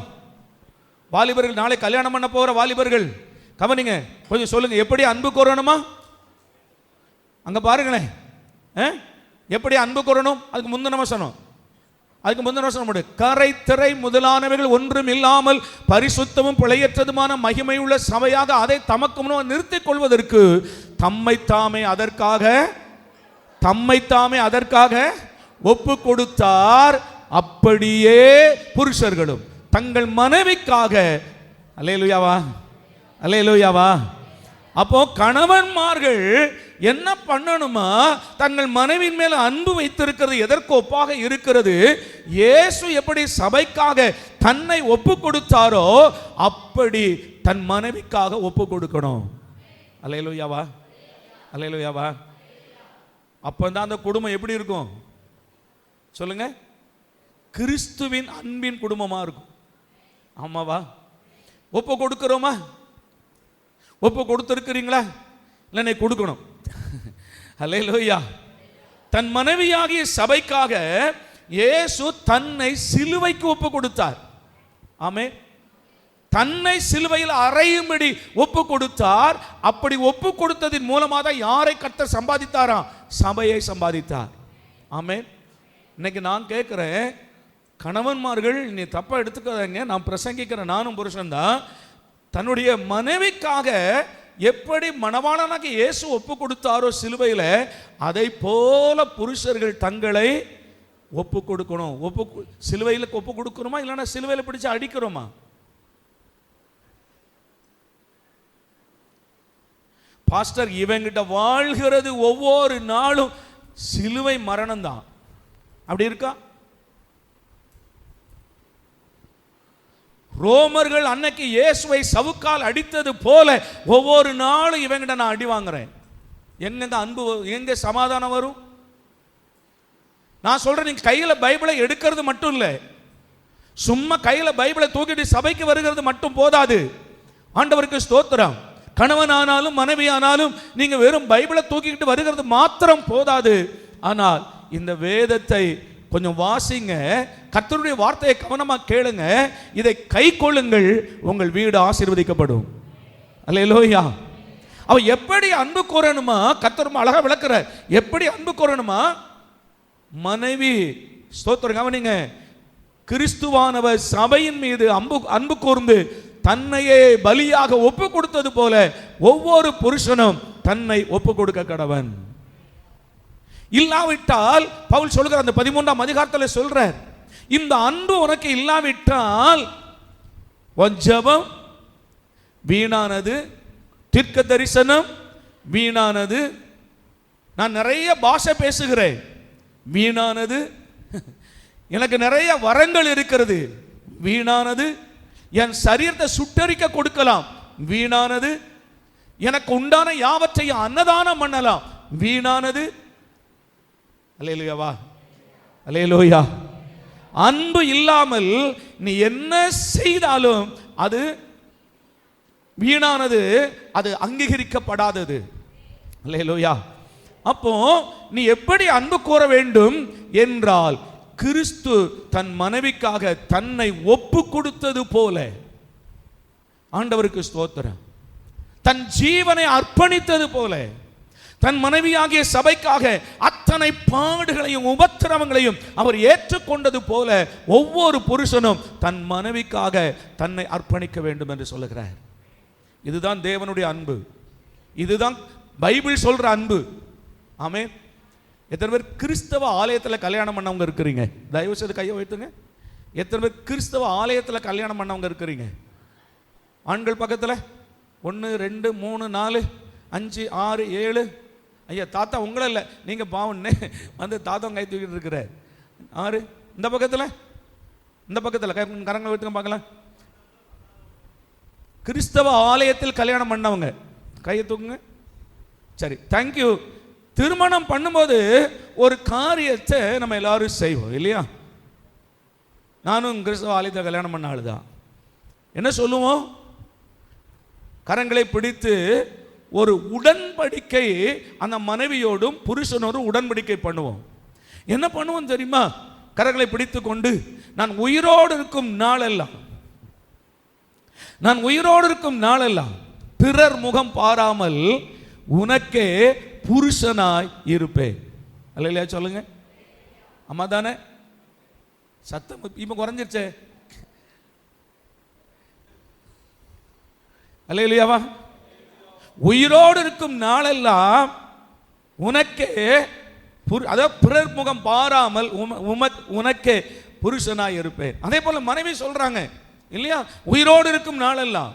[SPEAKER 2] வாலிபர்கள், நாளை கல்யாணம் பண்ண போகிற வாலிபர்கள் கவனிங்க, கொஞ்சம் சொல்லுங்க, எப்படி அன்பு கூறணுமா? அங்க பாருங்களேன், எப்படி அன்பு கூறணும். அதுக்கு முந்தின வசனம் கரை திரை முதலானவைகள் ஒன்றும் இல்லாமல் பரிசுத்தமும் பிழையற்றதுமான மகிமையுள்ள சபையாக அதை தமக்கு முன் நிறுத்திக் கொள்வதற்கு தம்மை தாமே அதற்காக தம்மை தாமே அதற்காக ஒப்பு கொடுத்தார், அப்படியே புருஷர்களும் தங்கள் மனைவிக்காக. அல்லேலூயாவா, அல்லேலூயாவா. அப்போ கணவன்மார்கள் என்ன பண்ணணுமா? தங்கள் மனைவியின் மேல அன்பு வைத்திருக்கிறது எதற்கு ஒப்பாக இருக்கிறது? இயேசு எப்படி சபைக்காக தன்னை ஒப்பு கொடுத்தாரோ அப்படி தன் மனைவிக்காக ஒப்பு கொடுக்கணும். அல்லேலூயாவா, அல்லேலூயாவா. அப்பதான் அந்த குடும்பம் எப்படி இருக்கும் சொல்லுங்க? கிறிஸ்துவின் அன்பின் குடும்பமா இருக்கும். ஆமாவா? ஒப்பு கொடுக்கிறோமா? ஒப்பு கொடுத்திருக்கிறீங்களா? இல்லை கொடுக்கணும். அல்லேலூயா. தன் மனைவியாகிய சபைக்காக இயேசு தன்னை சிலுவைக்கு ஒப்பு கொடுத்தார். ஆமென். தன்னை சிலுவையில் அறையும்படி ஒப்பு கொடுத்தார். அப்படி ஒப்பு கொடுத்ததின் மூலமாக தான் யாரை கர்த்தர் சம்பாதித்தாராம்? சபையை சம்பாதித்தார். ஆமென். இன்னைக்கு நான் கேட்கிறேன், கணவன்மார்கள் நீ தப்பா எடுத்துக்காதீங்க, நான் பிரசங்கிக்கிறேன், நானும் புருஷன் தான். தன்னுடைய மனைவிக்காக எப்படி மணவாளனாக இயேசு ஒப்பு கொடுத்தாரோ சிலுவையில், அதை போல புருஷர்கள் தங்களை ஒப்பு கொடுக்கணும். சிலுவையில் ஒப்பு கொடுக்கணுமா? இல்லைன்னா சிலுவையில் பிடிச்சு அடிக்கிறோமா? பாஸ்டர், இவங்கிட்ட வாழ்கிறது ஒவ்வொரு நாளும் சிலுவை மரணம் தான், அப்படி இருக்கா? ரோமர்கள் அன்னைக்கு இயேசுவை சவுக்கால் அடித்தது போல ஒவ்வொரு நாளும் இவங்கிட்ட நான் அடி வாங்குறேன். எங்க அன்பு, எங்க சமாதானம் வரும்? நான் சொல்றேன், நீங்க கையில பைபிளை எடுக்கிறது மட்டும் இல்லை, சும்மா கையில பைபிளை தூக்கிட்டு சபைக்கு வருகிறது மட்டும் போதாது. ஆண்டவருக்கு ஸ்தோத்திரம். கணவன் ஆனாலும் மனைவி ஆனாலும் நீங்க வெறும் பைபிளை தூக்கிட்டு வருகிறது மாத்திரம் போதாது. ஆனால் இந்த வேதத்தை கொஞ்சம் வாசிங்க, கர்த்தருடைய வார்த்தையை கவனமா கேளுங்க, இதை கை கொள்ளுங்கள், உங்கள் வீடு ஆசீர்வதிக்கப்படும். அல்லேலூயா. அவ எப்படி அன்பு கூறணுமா? கர்த்தர் அழகா விளக்குறார். எப்படி அன்பு கூறணுமா? மனைவி, ஸ்தோத்திரம் கவனிங்க, கிறிஸ்துவானவர் சபையின் மீது அன்பு கூர்ந்து தன்னையே பலியாக ஒப்பு கொடுத்தது போல ஒவ்வொரு புருஷனும் தன்னை ஒப்பு கொடுக்க கடவன். இல்லாவிட்டால் பவுல் சொல்கிறார், அந்த 13ஆம் அதிகாரத்தில் சொல்றார், இந்த அன்பு உனக்கு இல்லாவிட்டால் உன் ஜெபம் வீணானது, தீர்க்க தரிசனம் வீணானது, நான் நிறைய பாஷை பேசுகிறேன் வீணானது, எனக்கு நிறைய வரங்கள் இருக்கிறது வீணானது, என் சரீரத்தை சுட்டரிக்க கொடுக்கலாம் வீணானது, எனக்கு உண்டான யாவற்றையும் அன்னதானம் பண்ணலாம் வீணானது. அல்லேலூயாவா, அல்லேலூயா. அன்பு இல்லாமல் நீ என்ன செய்தாலும் அது வீணானது, அது அங்கீகரிக்கப்படாதது. அல்லேலூயா. அப்போ நீ எப்படி அன்பு கூற வேண்டும் என்றால், கிறிஸ்து தன் மனைவிக்காக தன்னை ஒப்பு கொடுத்தது போல, ஆண்டவருக்கு ஸ்தோத்திரம், தன் ஜீவனை அர்ப்பணித்தது போல, தன் மனைவியாகிய சபைக்காக அத்தனை பாடுகளையும் உபத்திரவங்களையும் அவர் ஏற்றுக்கொண்டது போல ஒவ்வொரு புருஷனும் தன் மனைவிக்காக தன்னை அர்ப்பணிக்க வேண்டும் என்று சொல்லுகிறார். இதுதான் தேவனுடைய அன்பு, இதுதான் பைபிள் சொல்ற அன்பு. ஆமென். எத்தனை பேர் கிறிஸ்தவ ஆலயத்தில் கல்யாணம் பண்ணவங்க இருக்கிறீங்க? தயவு செய்து கையை வைத்துங்க. எத்தனை பேர் கிறிஸ்தவ ஆலயத்தில் கல்யாணம் பண்ணவங்க இருக்கிறீங்க? ஆண்கள் பக்கத்தில் 1 2 3 4 5 6 7. ஐயா தாத்தா உங்களை இல்லை, நீங்கள் பாவன்னு வந்து தாத்தா கை தூக்கிட்டு இருக்கிற 6. இந்த பக்கத்தில், இந்த பக்கத்தில் கரங்களை வைத்துங்க பார்க்கலாம். கிறிஸ்தவ ஆலயத்தில் கல்யாணம் பண்ணவங்க கையை தூக்குங்க. சரி, தேங்க்யூ. திருமணம் பண்ணும்போது ஒரு காரியத்தை நம்ம எல்லாரும் செய்வோம் இல்லையா? நானும் கிறிஸ்தவ ஆலயத்தில் கல்யாணம் பண்ண ஆளுதான். என்ன சொல்லுவோம்? கரங்களை பிடித்து ஒரு உடன்படிக்கை அந்த மனைவியோடும் புருஷனோடும் உடன்படிக்கை பண்ணுவோம். என்ன பண்ணுவோம் தெரியுமா? கரங்களை பிடித்து கொண்டு, நான் உயிரோடு இருக்கும் நாளெல்லாம், நான் உயிரோடு இருக்கும் நாளெல்லாம் பிறர் முகம் பாராமல் உனக்கே புருஷனாய் இருப்பேன். அல்லையா சொல்லுங்க. அம்மா தானே? சத்தம் இப்ப குறைஞ்சிருச்சே. அல்லையாவா? உயிரோடு இருக்கும் நாளெல்லாம் உனக்கே அதாவது பிறர் முகம் பாராமல் உனக்கே புருஷனாய் இருப்பேன். அதே போல மனைவி சொல்றாங்க இல்லையா, உயிரோடு இருக்கும் நாளெல்லாம்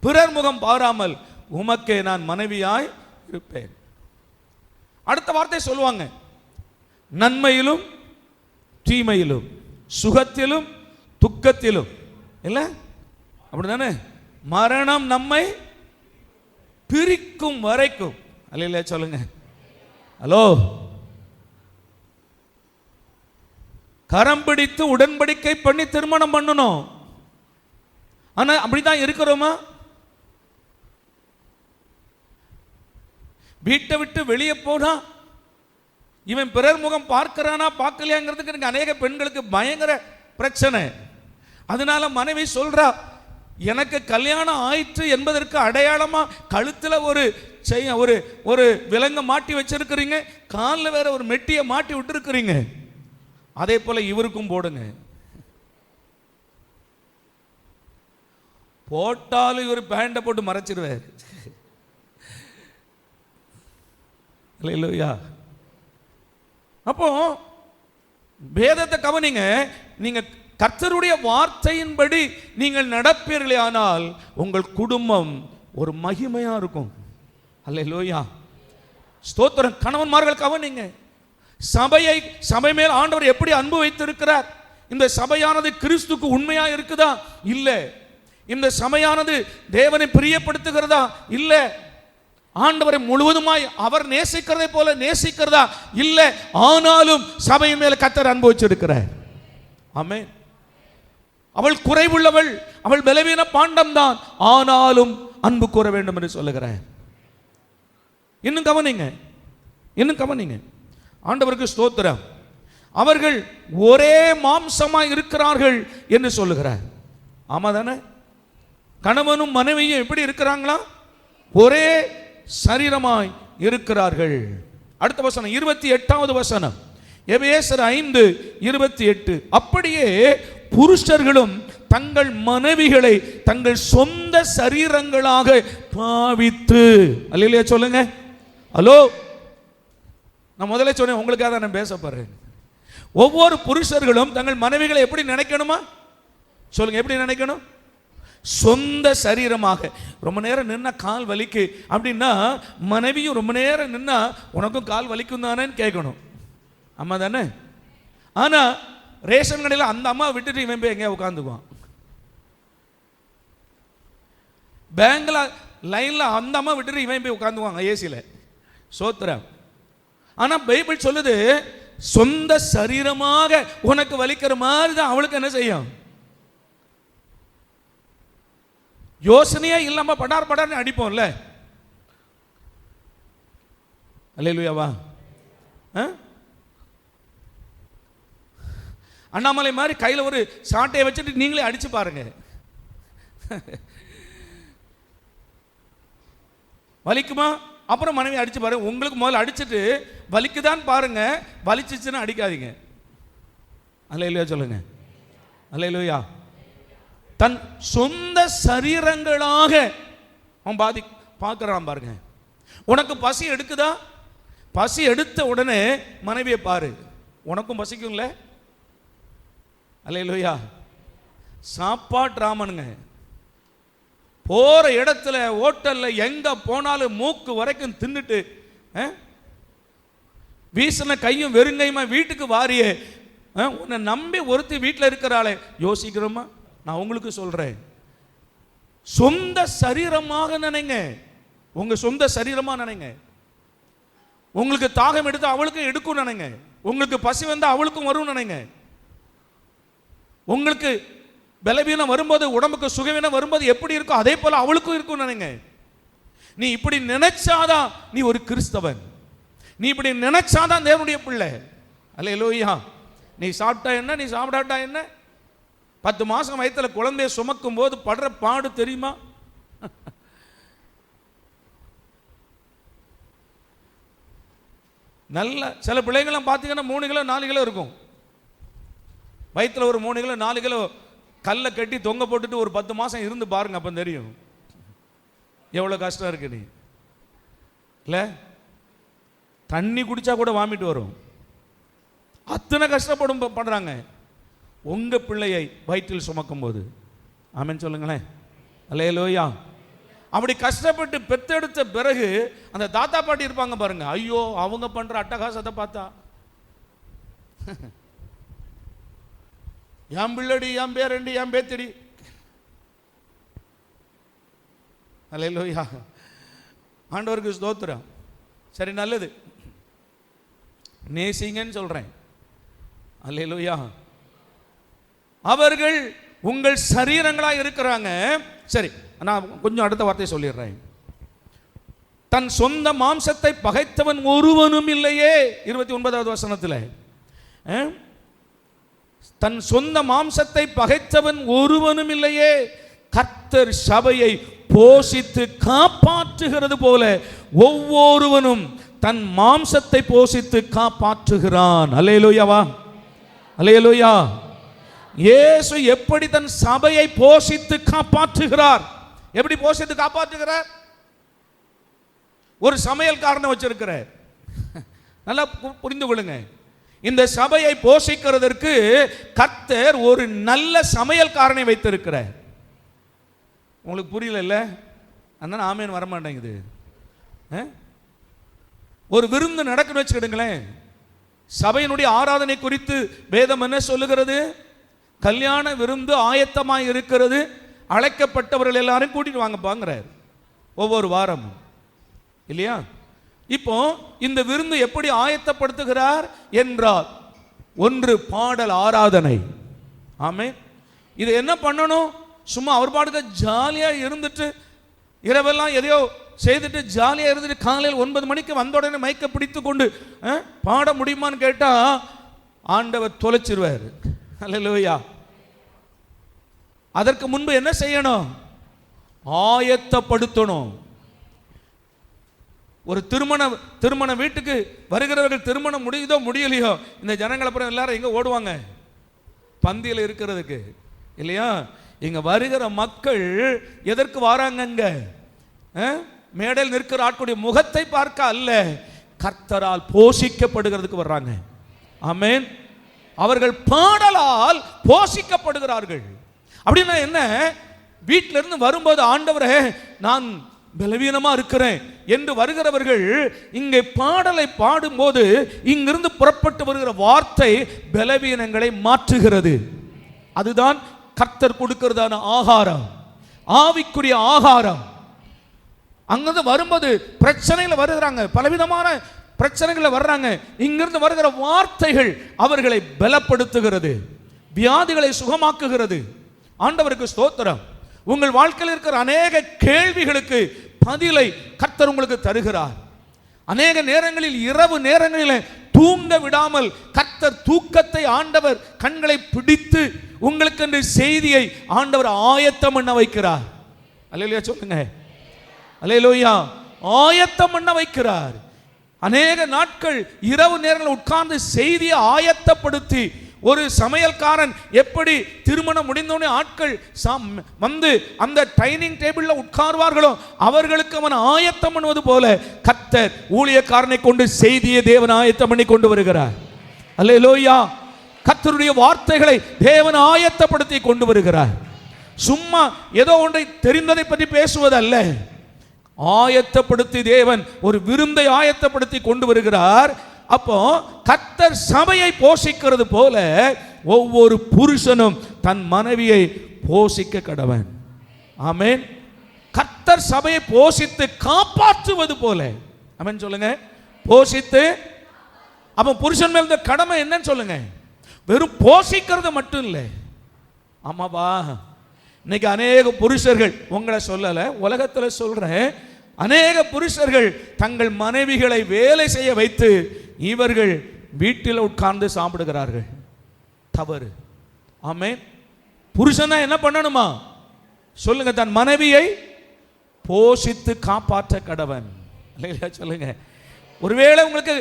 [SPEAKER 2] பிறர் முகம் பாராமல் உமக்கே நான் மனைவியாய் இருப்பேன். அடுத்த வார்த்தை சொல்லுவாங்க, நன்மையிலும் தீமையிலும் சுகத்திலும் துக்கத்திலும், இல்ல அப்படிதானே, மரணம் நம்மை பிரிக்கும் வரைக்கும். அல்லேலூயா சொல்லுங்க. ஹலோ, கரம் பிடித்து உடன்படிக்கை பண்ணி திருமணம் பண்ணணும். ஆனா அப்படிதான் இருக்கிறோமா? வீட்டை விட்டு வெளியே போனா இவன் பிறர் முகம் பார்க்கிறானா பார்க்கலையாங்கிறதுக்கு அநேக பெண்களுக்கு பயங்கர பிரச்சனை. அதனால மனைவி சொல்றா, எனக்கு கல்யாணம் ஆயிற்று என்பதற்கு அடையாளமா கழுத்துல ஒரு ஒரு விலங்க மாட்டி வச்சிருக்கிறீங்க, காலில் வேற ஒரு மெட்டியை மாட்டி விட்டு இருக்கிறீங்க. அதே போல இவருக்கும் போடுங்க. போட்டாலும் இவர் பேண்டை போட்டு மறைச்சிருவார். இல்லையா? அப்போ வேதத்தை கவனிங்க. நீங்க கர்த்தருடைய வார்த்தையின்படி நீங்கள் நடப்பீர்களே ஆனால் உங்கள் குடும்பம் ஒரு மகிமையா இருக்கும். அல்லேலூயா, ஸ்தோத்திரம். கணவன்மார்கள் கவனிங்க, சபை மேல் ஆண்டவர் எப்படி அன்பு வைத்திருக்கிறார். இந்த சபையானது கிறிஸ்துக்கு உண்மையா இருக்குதா? இல்ல. இந்த சபையானது தேவனை பிரியப்படுத்துகிறதா? இல்ல. ஆண்டவரை முழுவதுமாய் அவர் நேசிக்கிறதை போல நேசிக்கிறதா? இல்ல. ஆனாலும் சபையின் மேல் கர்த்தர் அன்பு வச்சிருக்கிறார். ஆமென். அவள் குறைவுள்ளவள், அவள் பலவீன பாண்டம் தான், ஆனாலும் அன்பு கூற வேண்டும் என்று சொல்லுகிறார். இன்னும் கவனிங்க. ஆண்டவருக்கு ஸ்தோத்திரம். அவர்கள் ஒரே மாம்சமாய் இருக்கிறார்கள் என்று சொல்லுகிறார். ஆமா தானே? கணவனும் மனைவியும் எப்படி இருக்கிறாங்களா? ஒரே சரீரமாய் இருக்கிறார்கள். அடுத்த வசனம் 28வது வசனம், எபேசியர் 5:28. அப்படியே புருஷர்களும் தங்கள் மனைவிகளை தங்கள் சொந்த சரீரங்களாக பாவித்து. அல்லேலூயா சொல்லுங்க. ஹலோ, நான் முதல்ல சொன்னேன், உங்களுக்காக தான் நான் பேச போறேன். ஒவ்வொரு புருஷர்களும் தங்கள் மனைவிகளை எப்படி நினைக்கணுமா? சொல்லுங்க, எப்படி நினைக்கணும்? சொந்த சரீரமாக. ரொம்ப நேரம் நின்னா கால் வலிக்கு அப்படின்னா மனைவியும் ரொம்ப நேரம் நின்னா உனக்கும் கால் வலிக்கும் தானேன்னு கேட்கணும். அம்மா தானே? ஆனா ரேஷன் கடையில் அந்த அம்மா விட்டுட்டு இவன் போய் எங்கேயா உட்காந்துக்குவான். பேங்க்ல லைன்ல அந்த அம்மா விட்டுட்டு இவன் போய் உட்காந்துக்குவாங்க ஏசியில. சோத்திரம். ஆனா பைபிள் சொல்லுது, சொந்த சரீரமாக உனக்கு வலிக்கிற மாதிரி தான் அவளுக்கு என்ன செய்யும்? யோசனையே இல்லாம படார் படார்னு அடிப்போம்ல. அல்லேலூயாவா? அண்ணாமலை மாதிரி கையில ஒரு சாட்டையை வச்சுட்டு நீங்களே அடிச்சு பாருங்க. வலிக்குமா? அப்புறம் மனைவி அடிச்சு பாருங்க. உங்களுக்கு முதல்ல அடிச்சுட்டு வலிக்குதான் பாருங்க, வலிச்சிச்சுன்னா அடிக்காதீங்க. அல்லேலூயா சொல்லுங்க. அல்லேலூயா. தன் சொந்த சரீரங்களாக அவன் பார்க்கிறான் பாருங்க. உனக்கு பசி எடுக்குதா? பசி எடுத்த உடனே மனைவியை பாரு, உனக்கும் பசிக்கும்ல. அல்லேலூயா. சாப்பாட்டு ராமனுங்க. போற இடத்துல ஹோட்டல்ல எங்க போனாலும் மூக்கு வரைக்கும் தின்னுட்டு வீசின கையும் வெறுங்கையுமா வீட்டுக்கு வாரியே, உன்னை நம்பி ஒருத்தி வீட்டில் இருக்கிறாளே, யோசிக்கிறோமா? நான் உங்களுக்கு சொல்றேன், சொந்த சரீரமாக நினைங்க. உங்க சொந்த சரீரமா நினைங்க. உங்களுக்கு தாகம் எடுத்து அவளுக்கும் எடுக்கும் நினைங்க. உங்களுக்கு பசி வந்தா அவளுக்கும் வரும் நினைங்க. உங்களுக்கு பலவீனம் வரும்போது, உடம்புக்கு சுகவீனம் வரும்போது எப்படி இருக்கோ அதே போல அவளுக்கும் இருக்கும் நினைங்க. நீ இப்படி நினைச்சாதான் நீ ஒரு கிறிஸ்தவன். நீ இப்படி நினைச்சாதான் தேவனுடைய பிள்ளை. அல்லேலூயா. நீ சாப்பிட்டா என்ன, நீ சாப்பிடாட்டா என்ன? 10 மாசம் வயிற்றுல குழந்தைய சுமக்கும் போது படுற பாடு தெரியுமா? நல்ல சில பிள்ளைங்களாம் பார்த்தீங்கன்னா 3 கிலோ 4 கிலோ இருக்கும். வயிற்றுல ஒரு 3 கிலோ 4 கிலோ கல்லை கட்டி தொங்க போட்டுட்டு ஒரு 10 மாசம் இருந்து பாருங்க, அப்ப தெரியும் எவ்வளவு கஷ்டம் இருக்கு. நீ இல்ல தண்ணி குடிச்சா கூட வாமிட்டு வரும். அத்தனை கஷ்டப்படும் பண்றாங்க உங்க பிள்ளையை வயிற்றில் சுமக்கும் போது. ஆமென் சொல்லுங்களேன். அல்லேலூயா. அப்படி கஷ்டப்பட்டு பெத்தெடுத்த பிறகு அந்த தாத்தா பாட்டி இருப்பாங்க பாருங்க, ஐயோ அவங்க பண்ற அட்டகாசத்தை பார்த்தா, என் பிள்ளடி, என் பேரண்டி, என் பேத்தடி. அல்லேலூயா. ஆண்டவருக்கு ஸ்தோத்திரம். சரி, நல்லது, நேசிங்கன்னு சொல்றேன். அல்லேலூயா. அவர்கள் உங்கள் சரீரங்களா இருக்கிறாங்க. சரி, நான் கொஞ்சம் அடுத்த வார்த்தையை சொல்லிடுறேன். தன் சொந்த மாம்சத்தை பகைத்தவன் ஒருவனும் இல்லையே. 29வது வசனத்தில், தன் சொந்த மாம்சத்தை பகைத்தவன் ஒருவனும் இல்லையே, கர்த்தர் சபையை போஷித்து காப்பாற்றுகிறது போல ஒவ்வொருவனும் தன் மாம்சத்தை போஷித்து காப்பாற்றுகிறான். அல்லேலூயாவா, அல்லேலூயா. இயேசு எப்படி தன் சபையை போஷித்து காப்பாற்றுகிறார்? எப்படி போஷித்து காப்பாற்றுகிறார்? ஒரு சமையல்காரனை வச்சிருக்கிறார். நல்லா புரிந்து கொள்ளுங்க. இந்த சபையை போஷிக்கிறதற்கு கர்த்தர் ஒரு நல்ல சமையல்காரனை வைத்திருக்கிறார். உங்களுக்கு புரியல? அதனால ஆமேன் வர மாட்டேங்குது. ஒரு விருந்து நடக்குன்னு வச்சுக்கிடுங்களேன். சபையினுடைய ஆராதனை குறித்து வேதம் என்ன சொல்லுகிறது? கல்யாண விருந்து ஆயத்தமாய் இருக்கிறது, அழைக்கப்பட்டவர்கள் எல்லாரும் கூட்டிட்டு வாங்கப்பாங்கிறார் ஒவ்வொரு வாரமும், இல்லையா? இப்போ இந்த விருந்து எப்படி ஆயத்தப்படுத்துகிறார் என்றால், ஒன்று பாடல் ஆராதனை. ஆமென். இது என்ன பண்ணணும்? சும்மா அவர் பாட்டுக்கு ஜாலியா இருந்துட்டு இரவெல்லாம் எதையோ செய்துட்டு ஜாலியா இருந்துட்டு காலையில் 9 மணிக்கு வந்த உடனே மைக்க பிடித்து கொண்டு பாட முடியுமான்னு கேட்டா ஆண்டவர் தொலைச்சிருவார். அல்லேலூயா. அதற்கு முன்பு என்ன செய்யணும்? ஆயத்தப்படுத்தணும். ஒரு திருமண வீட்டுக்கு வருகிறவர்கள் திருமணம் முடியுதோ முடியலையோ, இந்த ஜனங்கள் அப்புறம் எல்லாரும் எங்க ஓடுவாங்க? பந்தியில் இருக்கிறதுக்கு, இல்லையா? இங்க வருகிற மக்கள் எதற்கு வராங்க? மேடையில் நிற்கிற ஆட்களுடைய முகத்தை பார்க்க அல்ல, கர்த்தரால் போஷிக்கப்படுகிறதுக்கு வர்றாங்க. ஆமென். அவர்கள் பாடலால் போஷிக்கப்படுகிறார்கள். அப்படின்னா என்ன? வீட்டில இருந்து வரும்போது, ஆண்டவரே நான் பலவீனமா இருக்கிறேன் என்று வருகிறவர்கள் இங்கே பாடலை பாடும்போது இங்கிருந்து புறப்பட்டு வருகிற வார்த்தை பலவீனங்களை மாற்றுகிறது. அதுதான் கர்த்தர் கொடுக்கிறதான ஆகாரம், ஆவிக்குரிய ஆகாரம். அங்கிருந்து வரும்போது பிரச்சனைகள் வருகிறாங்க, பலவிதமான பிரச்சனைகளை வர்றாங்க. இங்கிருந்து வருகிற வார்த்தைகள் அவர்களை பலப்படுத்துகிறது, வியாதிகளை சுகமாக்குகிறது. ஆண்டவருக்கு ஸ்தோத்திரம். உங்கள் வாழ்க்கையில் இருக்கிற அநேக கேள்விகளுக்கு பதிலை கர்த்தர் உங்களுக்கு தருகிறார். அநேக நேரங்களில் இரவு நேரங்களில் தூங்க விடாமல் கர்த்தர் தூக்கத்தை ஆண்டவர் கண்களை பிடித்து உங்களுக்கு என்ற செய்தியை ஆண்டவர் ஆயத்தம் பண்ண வைக்கிறார். அல்லேலூயா சொல்லுங்க. அல்லேலூயா. ஆயத்தம் பண்ண வைக்கிறார். அநேக நாட்கள் இரவு நேரங்களில் உட்கார்ந்து செய்தியை ஆயத்தப்படுத்தி, ஒரு சமையல்காரன் எப்படி திருமணம் முடிந்தோடனே ஆட்கள் வந்து அந்த டைனிங் டேபிளில் உட்கார்வார்களோ அவர்களுக்கு அவன் ஆயத்தம் பண்ணுவது போல கர்த்தர் ஊழியக்காரனை கொண்டு செய்தியை தேவன் ஆயத்தம் பண்ணி கொண்டு வருகிறார். அல்லேலூயா. கர்த்தருடைய வார்த்தைகளை தேவன் ஆயத்தப்படுத்தி கொண்டு வருகிறார். சும்மா ஏதோ ஒன்றை தெரிந்ததை பற்றி பேசுவதல்ல, ஆயத்தப்படுத்தி தேவன் ஒரு விருந்தை ஆயத்தப்படுத்தி கொண்டு வருகிறார். அப்போ கர்த்தர் சபையை போஷிக்கிறது போல ஒவ்வொரு புருஷனும் தன் மனைவியை போஷிக்க கடவன். ஆமென். கர்த்தர் சபையை போஷித்து காப்பாற்றுவது போல. ஆமென் சொல்லுங்க. போஷித்து. அப்ப புருஷன் மேல் இந்த கடமை என்னன்னு சொல்லுங்க. வெறும் போஷிக்கிறது மட்டும் இல்லை. ஆமாவா? இன்னைக்கு அநேக புருஷர்கள், உங்களை சொல்லல, உலகத்துல சொல்றேன், அநேக புருஷர்கள் தங்கள் மனைவிகளை வேலை செய்ய வைத்து இவர்கள் வீட்டில் உட்கார்ந்து சாப்பிடுகிறார்கள். தவறு. ஆமென். புருஷனா என்ன பண்ணணுமா சொல்லுங்க? தன் மனைவியை போஷித்து காப்பாற்ற கடவன். சொல்லுங்க. ஒருவேளை உங்களுக்கு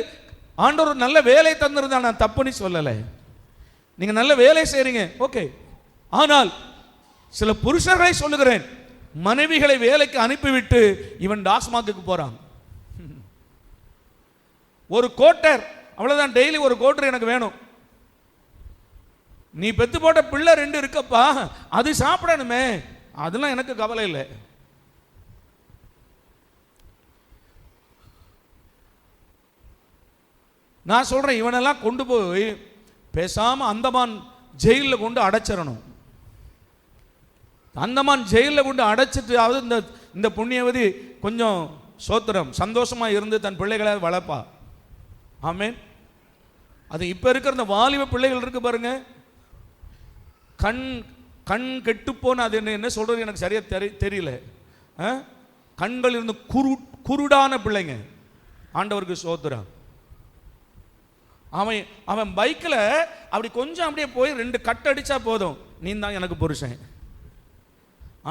[SPEAKER 2] ஆண்டவர் ஒரு நல்ல வேலை தந்திருந்தா நான் தப்புன்னு சொல்லலை, நீங்க நல்ல வேலை செய்றீங்க, ஓகே. ஆனால் சில புருஷர்களை சொல்லுகிறேன், மனைவிகளை வேலைக்கு அனுப்பிவிட்டு இவன் டாஸ்மாக்கு போறான். ஒரு கோட்டர், அவ்வளவுதான், டெய்லி ஒரு கோட்டர் எனக்கு வேணும். நீ பெத்து போட்ட பிள்ளை 2 இருக்கப்பா, அது சாப்பிடணுமே, அதெல்லாம் எனக்கு கவலை இல்லை. நான் சொல்றேன், இவனெல்லாம் கொண்டு போய் பேசாம அந்தமான் ஜெயிலில் கொண்டு அடைச்சிடணும். அந்தமான் ஜெயிலில் கொண்டு அடைச்சிட்டு இந்த புண்ணியவதி கொஞ்சம் சோத்திரம் சந்தோஷமா இருந்து தன் பிள்ளைகளை வளர்ப்பா. ஆமேன். அது இப்ப இருக்கிற இந்த வாலிப பிள்ளைகள் இருக்கு பாருங்க, கண் கண் கெட்டுப்போன, அது என்ன சொல்றது எனக்கு சரியா தெரியல. கண்கள் இருந்து குருடான பிள்ளைங்க. ஆண்டவருக்கு சோத்திரம். அவன் பைக்கில் அப்படி கொஞ்சம் அப்படியே போய் 2 கட்டு அடிச்சா போதும், நீ தான் எனக்கு புருஷன்.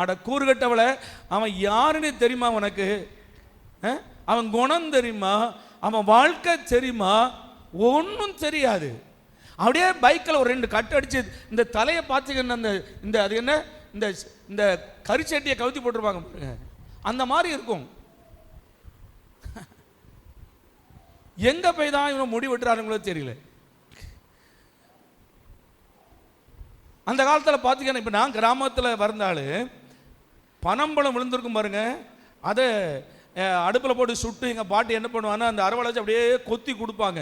[SPEAKER 2] ஆட கூறுகட்டவளை, அவன் யாருன்னு தெரியுமா உனக்கு? அவன் குணம் தெரியுமா? அவன் வாழ்க்கை தெரியுமா? ஒன்றும் தெரியாது. அப்படியே பைக்கில் ஒரு 2 கட்டு அடிச்சு இந்த தலையை பார்த்துக்கின்னு இந்த அது என்ன இந்த கரிச்சட்டியை கவுத்தி போட்டிருப்பாங்க, அந்த மாதிரி இருக்கும். எங்க போய் தான் இவனை முடி வெட்டுறாருங்களோ தெரியல. அந்த காலத்தில் பார்த்தீங்கன்னா, இப்போ நான் கிராமத்தில் வந்தாள், பனம்பழம் விழுந்திருக்கும் பாருங்க, அதை அடுப்பில் போட்டு சுட்டு எங்கள் பாட்டி என்ன பண்ணுவாங்கன்னா அந்த அரவளை வச்சு அப்படியே கொத்தி கொடுப்பாங்க.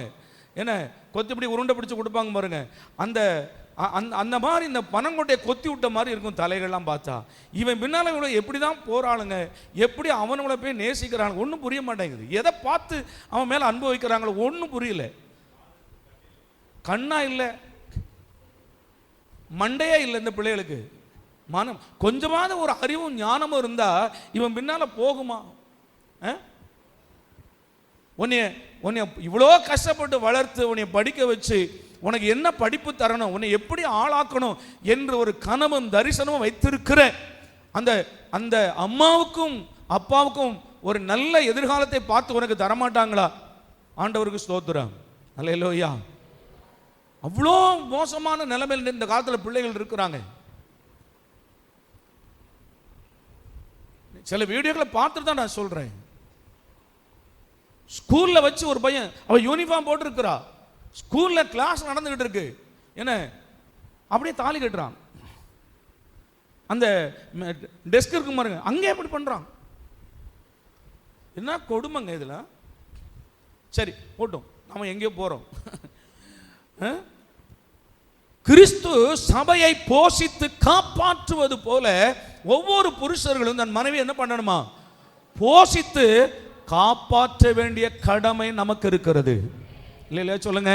[SPEAKER 2] என்ன கொத்தி இப்படி உருண்டை பிடிச்சி கொடுப்பாங்க பாருங்க. அந்த மாதிரி இந்த பனங்கொட்டையை கொத்தி விட்ட மாதிரி இருக்கும் தலைகள்லாம் பார்த்தா. இவன் பின்னால் இவ்வளோ எப்படி தான் போகிறாளுங்க, எப்படி அவனுங்களை போய் நேசிக்கிறாங்க, ஒன்றும் புரிய மாட்டேங்குது. எதை பார்த்து அவன் மேலே அனுபவிக்கிறாங்களோ ஒன்றும் புரியல. கண்ணா இல்லை, மண்டையே இல்லை இந்த பிள்ளைகளுக்கு. மனம் கொஞ்சமாவது ஒரு அறிவும் ஞானமும் இருந்தா இவன் பின்னால போகுமா? உன்னை இவ்வளோ கஷ்டப்பட்டு வளர்த்து உன்னை படிக்க வச்சு உனக்கு என்ன படிப்பு தரணும், உன்னை எப்படி ஆளாக்கணும் என்று ஒரு கனவும் தரிசனமும் வைத்திருக்கிற அந்த அம்மாவுக்கும் அப்பாவுக்கும் ஒரு நல்ல எதிர்காலத்தை பார்த்து உனக்கு தரமாட்டாங்களா? ஆண்டவருக்கு ஸ்தோத்திரம். அல்லேலூயா. அவ்வளோ மோசமான நிலைமையில் இந்த காலத்தில் பிள்ளைகள் இருக்கிறாங்க. சில வீடியோக்களை பார்த்துட்டு தான் நான் சொல்றேன். ஸ்கூல்ல வச்சு ஒரு பையன், அவ யூனிஃபார்ம் போட்டு இருக்கிறா, ஸ்கூல்ல கிளாஸ் நடந்துகிட்டு இருக்கு, என்ன அப்படியே தாலி கட்டுறான். அந்த டெஸ்க் இருக்கு பாருங்க, அங்கே எப்படி பண்றான்? என்ன கொடுமைங்க இதுல. சரி போட்டோம், நாம எங்கேயோ போறோம். கிறிஸ்து சபையை போஷித்து காப்பாற்றுவது போல ஒவ்வொரு புருஷர்களும் தன் மனைவி என்ன பண்ணணுமா? போஷித்து காப்பாற்ற வேண்டிய கடமை நமக்கு இருக்கிறது. இல்லையா சொல்லுங்க,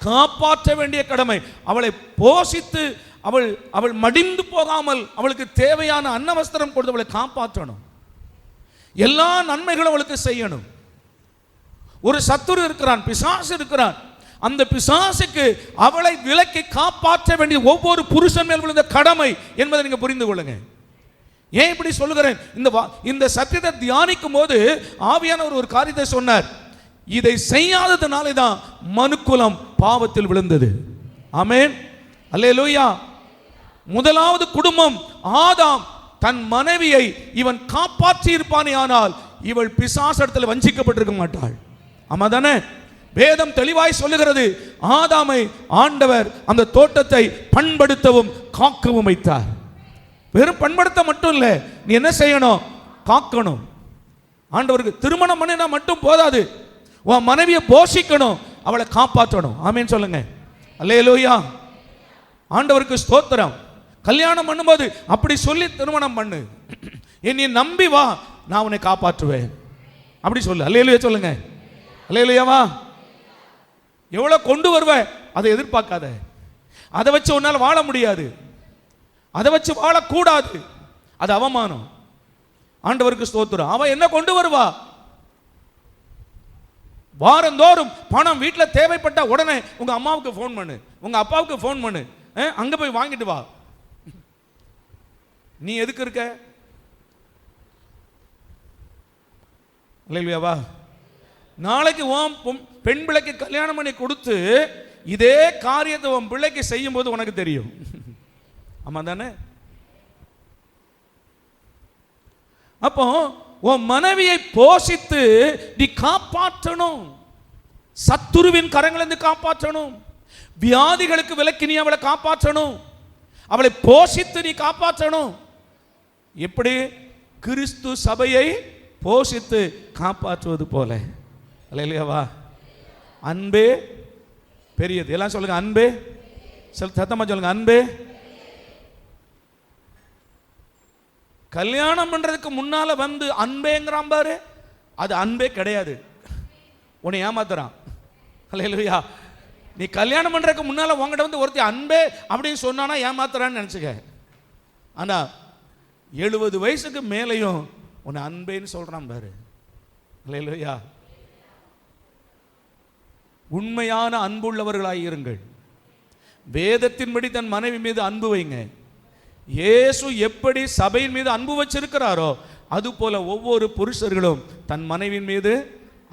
[SPEAKER 2] காப்பாற்ற வேண்டிய கடமை. அவளை போஷித்து அவள் மடிந்து போகாமல் அவளுக்கு தேவையான அன்னவஸ்திரம் கொடுத்து அவளை காப்பாற்றணும். எல்லா நன்மைகளும் அவளுக்கு செய்யணும். ஒரு சத்துரு இருக்கிறான், பிசாசு இருக்கிறான். அந்த பிசாசுக்கு அவளை விலக்கி காப்பாற்ற வேண்டிய ஒவ்வொரு புருஷன் மேல் விழுந்த கடமை என்பதை நீங்க புரிந்து கொள்ளுங்க. ஏன் இப்படி சொல்லுகிறேன்? இந்த சத்தியத்தை தியானிக்கும் போது ஆவியானவர் ஒரு காரியத்தை சொன்னார். இதை செய்யாததுனாலே தான் மனுக்குலம் பாவத்தில் விழுந்தது. ஆமென், அல்லேலூயா. முதலாவது குடும்பம் ஆதாம் தன் மனைவியை இவன் காப்பாற்றி இருப்பானே, ஆனால் இவள் பிசாசத்தில் வஞ்சிக்கப்பட்டிருக்க மாட்டாள். ஆமா தானே? வேதம் தெளிவாய் சொல்லுகிறது, ஆதாமை ஆண்டவர் அந்த தோட்டத்தை பண்படுத்தவும் காக்கவும் வைத்தார். வெறும் பண்படுத்த மட்டும் இல்லை, நீ என்ன செய்யணும்? காக்கணும். ஆண்டவருக்கு திருமணம் பண்ணினா மட்டும் போதாது, உன் மனைவியை போஷிக்கணும், அவளை காப்பாற்றணும். ஆமேன் சொல்லுங்க. அல்லேலூயா. ஆண்டவருக்கு ஸ்தோத்திரம். கல்யாணம் பண்ணும்போது அப்படி சொல்லி திருமணம் பண்ணு. என்னை நம்பி வா, நான் உன்னை காப்பாற்றுவேன், அப்படி சொல்லு. அல்லேலூயா சொல்லுங்க. அல்லேலூயாவா. எவ்வளவு கொண்டு வருவ அதை எதிர்பார்க்காத. அதை வச்சு உன்னால் வாழ முடியாது, அதை வச்சு வாழக்கூடாது, அது அவமானம். ஆண்டவருக்கு ஸ்தோத்திரம். அவன் என்ன கொண்டு வருவா? வாரந்தோறும் பணம் வீட்டில் தேவைப்பட்ட உடனே உங்க அம்மாவுக்கு ஃபோன் பண்ணு, உங்க அப்பாவுக்கு ஃபோன் பண்ணு, அங்க போய் வாங்கிட்டு வா. நீ எதுக்கு இருக்க? அல்லேலூயாவா. நாளைக்கு உன் பெண் பிள்ளைக்கு கல்யாணம் பண்ணி கொடுத்து இதே காரியத்தை உன் பிள்ளைக்கு செய்யும் போது உனக்கு தெரியும். ஆமா தானே? அப்போ உன் மனைவியை போஷித்து நீ காப்பாற்றணும். சத்துருவின் கரங்களிலிருந்து காப்பாற்றணும். வியாதிகளுக்கு விலக்கி நீ அவளை காப்பாற்றணும். அவளை போஷித்து நீ காப்பாற்றணும். எப்படி? கிறிஸ்து சபையை போஷித்து காப்பாற்றுவது போல. அல்லேலூயாவா? அன்பே பெரியது. எல்லாம் சொல்லுங்க, அன்பே. சத்தமா சொல்லுங்க, அன்பே. கல்யாணம் பண்றதுக்கு முன்னால வந்து அன்பேங்கிறான் பாரு, அது அன்பே கிடையாது. உன்னை ஏமாத்துறான். அல்லேலூயா. நீ கல்யாணம் பண்றதுக்கு முன்னால உங்ககிட்ட வந்து ஒருத்தி அன்பே அப்படின்னு சொன்னானா ஏமாத்துறான்னு நினைச்சுக்க. ஆனா 70 வயசுக்கு மேலையும் உன்னை அன்பேன்னு சொல்றான் பாரு. அல்லேலூயா. உண்மையான அன்புள்ளவர்களாய் இருங்கள். வேதத்தின்படி தன் மனைவி மீது அன்பு வைங்க. இயேசு எப்படி சபையின் மீது அன்பு வச்சிருக்கிறாரோ அது போல ஒவ்வொரு புருஷர்களும் தன் மனைவியின் மீது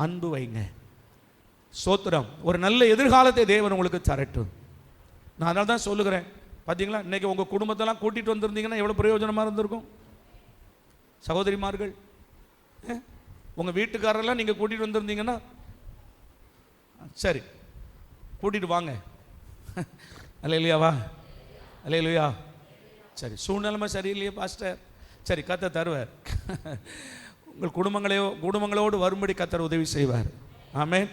[SPEAKER 2] அன்பு வைங்க. ஸ்தோத்திரம். ஒரு நல்ல எதிர்காலத்தை தேவன் உங்களுக்கு தரட்டும். நான் அதனால தான் சொல்லுகிறேன். பார்த்தீங்களா, இன்னைக்கு உங்கள் குடும்பத்தெல்லாம் கூட்டிகிட்டு வந்திருந்தீங்கன்னா எவ்வளோ பிரயோஜனமாக இருந்திருக்கும். சகோதரிமார்கள், உங்கள் வீட்டுக்காரெல்லாம் நீங்கள் கூட்டிகிட்டு வந்திருந்தீங்கன்னா சரி கூட்டிகிட்டு வாங்க. அல்லேலூயாவா? அல்லேலூயா. சரி, சூழ்நிலைமை சரியில்லையே பாஸ்டர், சரி கர்த்தர் தருவார். உங்கள் குடும்பங்களோடு வரும்படி கர்த்தர் உதவி செய்வார். ஆமென்.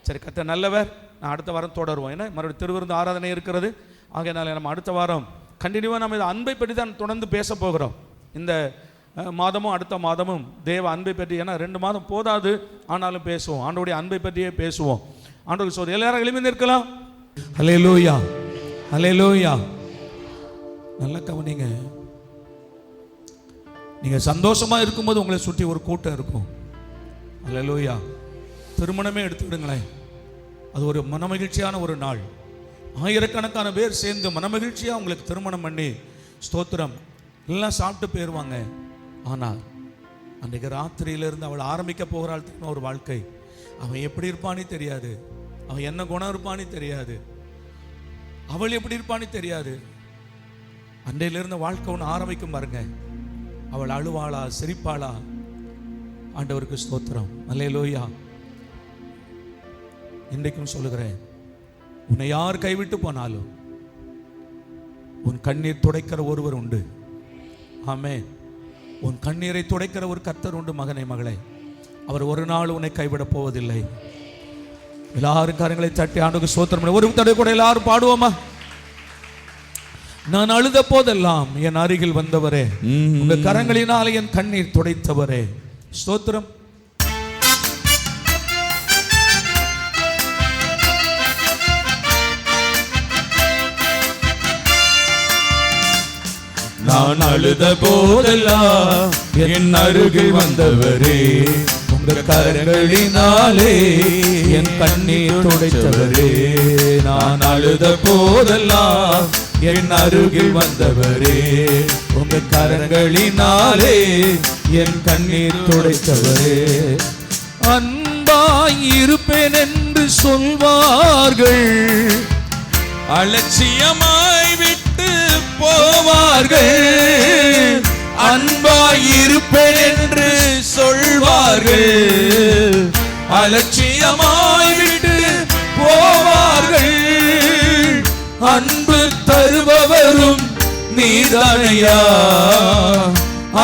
[SPEAKER 2] சரி, கர்த்தர் நல்லவர். நான் அடுத்த வாரம் தொடருவோம். ஏன்னா மறுபடியும் திருவிருந்து ஆராதனை இருக்கிறது. ஆகையினால நம்ம அடுத்த வாரம் கண்டினியூவாக நம்ம இதை அன்பை பற்றி தான் தொடர்ந்து பேச போகிறோம். இந்த மாதமும் அடுத்த மாதமும் தேவ அன்பை பற்றி, ஏன்னா 2 மாதம் போதாது, ஆனாலும் பேசுவோம். ஆண்டவருடைய அன்பை பற்றியே பேசுவோம். ஆண்டவர் சொல்ற எல்லாரும் எழுப்பி நிற்கலாம். அல்லேலூயா, அல்லேலூயா. நல்ல கவனிங்க. நீங்க சந்தோஷமா இருக்கும்போது உங்களை சுற்றி ஒரு கூட்டம் இருக்கும். அல்லேலூயா. திருமணமே எடுத்துக்கிடுங்களேன், அது ஒரு மனமகிழ்ச்சியான ஒரு நாள். ஆயிரக்கணக்கான பேர் சேர்ந்து மனமகிழ்ச்சியாக உங்களுக்கு திருமணம் பண்ணி ஸ்தோத்திரம் எல்லாம் சாப்பிட்டு போயிடுவாங்க. ஆனால் அன்றைக்கு ராத்திரியிலிருந்து அவள் ஆரம்பிக்க போகிறாள் ஒரு வாழ்க்கை. அவன் எப்படி இருப்பானே தெரியாது, அவன் என்ன குணம் இருப்பானே தெரியாது, அவள் எப்படி இருப்பானே தெரியாது. அன்றையிலிருந்து வாழ்க்கை ஒன்று ஆரம்பிக்கும் பாருங்க. அவள் அழுவாளா சிரிப்பாளா? ஆண்டவருக்கு ஸ்தோத்திரம். அல்லேலூயா. இன்றைக்கும் சொல்லுகிறேன், உன்னை யார் கைவிட்டு போனாலும் உன் கண்ணீர் துடைக்கிற ஒருவர் உண்டு. ஆமென். உன் கண்ணீரை துடைக்கிற ஒரு கர்த்தர் உண்டு. மகனே மகளே, அவர் ஒரு நாள் உன்னை கைவிட போவதில்லை. எல்லாரும் கரங்களை தட்டி ஆண்டுக்கு ஸ்தோத்திரம். ஒரு தடவை கூட எல்லாரும் பாடுவோமா? நான் அழுத போதெல்லாம் என் அருகில் வந்தவரே, உங்க கரங்களினாலே என் கண்ணீர் துடைத்தவரே. ஸ்தோத்திரம்.
[SPEAKER 3] நான் அழுத போதெல்லாம் என் அருகில் வந்தவரே, உங்க கரங்களினாலே என் கண்ணீர் துடைத்தவரே. நான் அழுத போதெல்லாம் என் அருகில் வந்தவரே, உங்க கரங்களினாலே என் கண்ணீர் துடைத்தவரே. அன்பாய் இருப்பேன் என்று சொல்வார்கள், அலட்சியமாய் விட்டு போவார்கள். அன்பாய் இருப்பேன் என்று சொல்வார்கள், அலட்சியமாய் விட்டு போவார்கள். அன்பு தருபவரும் நீதானையா,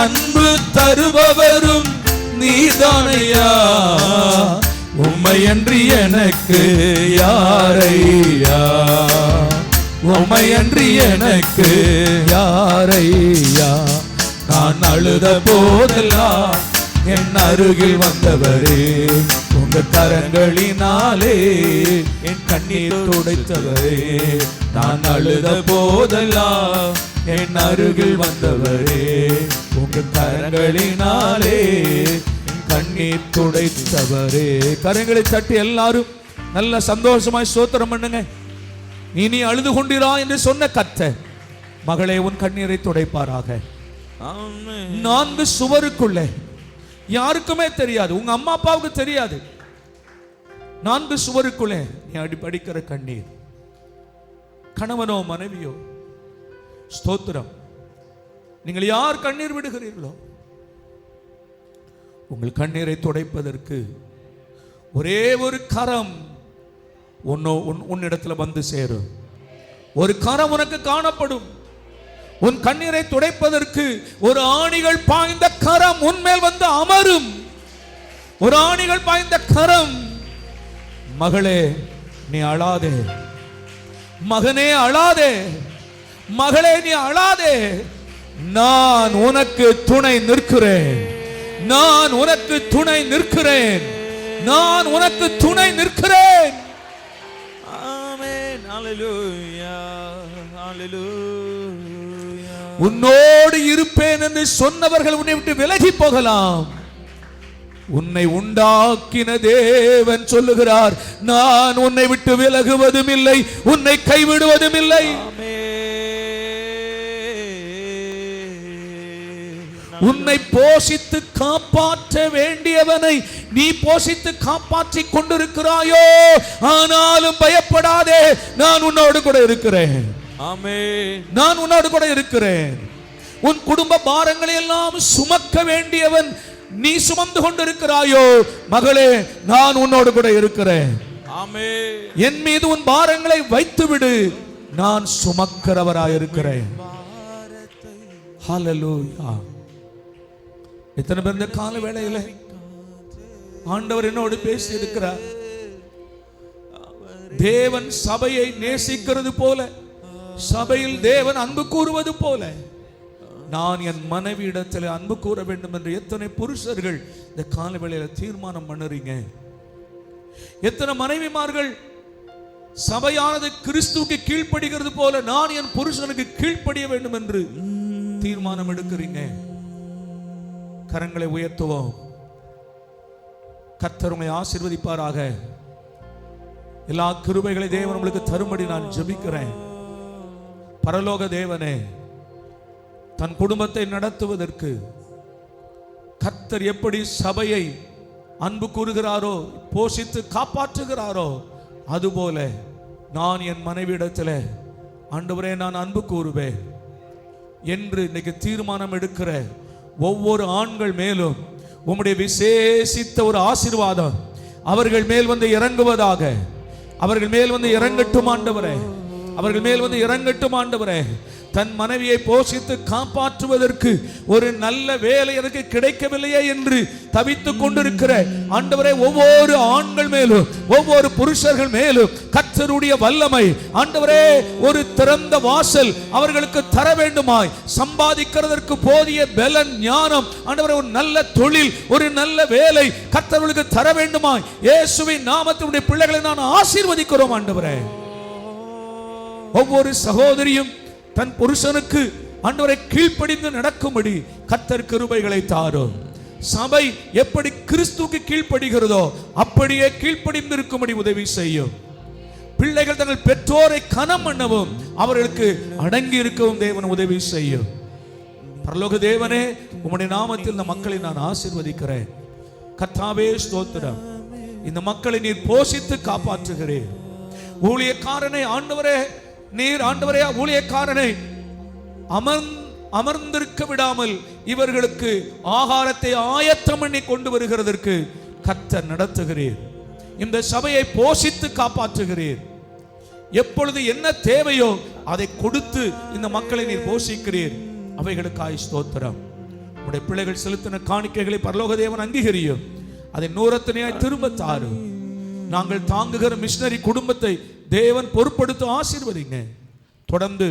[SPEAKER 3] அன்பு தருபவரும் நீதானையா. உம்மையன்றி எனக்கு யாரையா, உம்மையன்றி எனக்கு யாரையா. நான் அழுத போதெல்லாம் என் அருகில் வந்தவரே, உங்க கரங்களினாலே என் கண்ணீர் துடைத்தவரே. நான் அழுத போதெல்லாம் என் அருகில் வந்தவரே, உங்க கரங்களினாலே என் கண்ணீர் துடைத்தவரே. கரங்களை தட்டி எல்லாரும் நல்ல சந்தோஷமாய் ஸ்தோத்திரம் பண்ணுங்க. இனி அழுது கொண்டிரா என்று சொன்ன கர்த்தர், மகளே உன் கண்ணீரை துடைப்பாராக. 4 சுவருக்குள்ளே யாருக்குமே தெரியாது, உங்க அம்மா அப்பாவுக்கு தெரியாது. 4 சுவருக்குள்ளே நீ படிக்கிற கண்ணீர், கணவனோ மனைவியோ, ஸ்தோத்திரம். நீங்கள் யார் கண்ணீர் விடுகிறீர்களோ உங்கள் கண்ணீரை துடைப்பதற்கு ஒரே ஒரு கரம்
[SPEAKER 2] உன்னிடத்துல வந்து சேரும். ஒரு கரம் உனக்கு காணப்படும். உன் கண்ணீரை துடைப்பதற்கு ஒரு ஆணிகள் பாய்ந்த கரம் உன்மேல் வந்து அமரும். ஒரு ஆணிகள் பாய்ந்த கரம். மகளே நீ அழாதே, மகனே அழாதே, மகளே நீ அழாதே, நான் உனக்கு துணை நிற்கிறேன், நான் உனக்கு துணை நிற்கிறேன், நான் உனக்கு துணை நிற்கிறேன். ஆமென். ஹல்லேலூயா, ஹல்லேலூயா. உன்னோடு இருப்பேன் என்று சொன்னவர்கள் உன்னை விட்டு விலகி போகலாம். உன்னை உண்டாக்கின தேவன் சொல்லுகிறார், நான் உன்னை விட்டு விலகுவதும் இல்லை, உன்னை கைவிடுவதும் இல்லை. உன்னை போஷித்து காப்பாற்ற வேண்டியவனை நீ போஷித்து காப்பாற்றிக் கொண்டிருக்கிறாயோ, ஆனாலும் பயப்படாதே, நான் உன்னோடு கூட இருக்கிறேன். ஆமென். நான் உன்னோடு கூட இருக்கிறேன். உன் குடும்ப பாரங்களை எல்லாம் சுமக்க வேண்டியவன் நீ சுமந்து கொண்டிருக்கிறாயோ, மகளே நான் உன்னோடு கூட இருக்கிறேன். ஆமென். என் மீது உன் பாரங்களை வைத்து விடு, நான் சுமக்கிறவராய் இருக்கிறேன். ஹல்லேலூயா. எத்தனை பேர் இந்த கால வேளையில ஆண்டவர் என்னோடு பேசி இருக்கிறார். தேவன் சபையை நேசிக்கிறது போல, சபையில் தேவன் அன்பு கூறுவது போல, நான் என் மனைவி இடத்துல அன்பு கூற வேண்டும் என்று எத்தனை புருஷர்கள் இந்த கால வேளையில தீர்மானம் பண்ணுறீங்க? எத்தனை மனைவிமார்கள் சபையானது கிறிஸ்துவுக்கு கீழ்ப்படுகிறது போல நான் என் புருஷனுக்கு கீழ்ப்படிய வேண்டும் என்று தீர்மானம் எடுக்கிறீங்க? கரங்களை உயர்த்துவோம். கர்த்தர் உங்களை ஆசீர்வதிப்பாராக. எல்லா கிருபைகளை தேவன் உங்களுக்கு தரும்படி நான் ஜெபிக்கிறேன். பரலோக தேவனே, தன் குடும்பத்தை நடத்துவதற்கு கர்த்தர் எப்படி சபையை அன்பு கூறுகிறாரோ, போஷித்து காப்பாற்றுகிறாரோ, அதுபோல நான் என் மனைவியிடத்தில் ஆண்டவரே நான் அன்பு கூறுவேன் என்று இன்னைக்கு தீர்மானம் எடுக்கிற ஒவ்வொரு ஆண்கள் மேலும் உம்முடைய விசேஷித்த ஒரு ஆசீர்வாதம் அவர்கள் மேல் வந்து இறங்குவதாக. அவர்கள் மேல் வந்து இறங்கட்டும் ஆண்டவரே, அவர்கள் மேல் வந்து இறங்கட்டும் ஆண்டவரே. தன் மனைவியை போஷித்து காப்பாற்றுவதற்கு ஒரு நல்ல வேலை எனக்கு கிடைக்கவில்லையே என்று தவித்துக் கொண்டிருக்கிற ஆண்டவரே, ஒவ்வொரு ஆண்கள் மேலும் ஒவ்வொரு புருஷர்கள் மேலும் கர்த்தருடைய வல்லமை ஆண்டவரே ஒரு திறந்த வாசல் அவர்களுக்கு தர வேண்டுமாய், சம்பாதிக்கிறதற்கு போதிய பலன் ஞானம் ஆண்டவரே, ஒரு நல்ல தொழில் ஒரு நல்ல வேலை கர்த்தர்களுக்கு தர வேண்டுமாய் இயேசுவின் நாமத்தினுடைய பிள்ளைகளை நான் ஆசீர்வதிக்கிறோம் ஆண்டவரே. ஒவ்வொரு சகோதரியும் தன் புருஷனுக்கு ஆண்டவரை கீழ்ப்படிந்து நடக்கும்படி கர்த்தர் கிருபைகளை தாரும். சபை எப்படி கிறிஸ்துவுக்கு கீழ்ப்படுகிறதோ அப்படியே கீழ்ப்படிந்து இருக்கும்படி உதவி செய்யும். பிள்ளைகள் தங்கள் பெற்றோரை கனம் பண்ணவும் அவர்களுக்கு அடங்கி இருக்கவும் தேவன் உதவி செய்யும். பரலோக தேவனே, உம்முடைய நாமத்தில் இந்த மக்களை நான் ஆசீர்வதிக்கிறேன். கர்த்தாவே ஸ்தோத்திரம். இந்த மக்களை நீர் போஷித்து காப்பாற்றுகிறேன். ஊழியக்காரனை ஆண்டவரே நீர் ஆண்டவரே ஊழியக்காரனை அமர்ந்திருக்க விடாமல் இவர்களுக்கு ஆகாரத்தை ஆயத்தம் பண்ணி கொண்டு வருகிறதற்கு கர்த்தர் நடத்துகிறீர். இந்த சபையை போஷித்து காப்பாற்றுகிறீர். எப்பொழுது என்ன தேவையோ அதை கொடுத்து இந்த மக்களை நீர் போஷிக்கிறீர். அவைகளுக்காய் ஸ்தோத்திரம். உடைய பிள்ளைகள் செலுத்தின காணிக்கைகளை பரலோக தேவன் அங்கீகரியும். அதை நூறத்தனையாய் திரும்ப தாரும். நாங்கள் தாங்குகிற மிஷனரி குடும்பத்தை தேவன் பொறுப்படுத்த ஆசீர்வதிங்க. தொடர்ந்து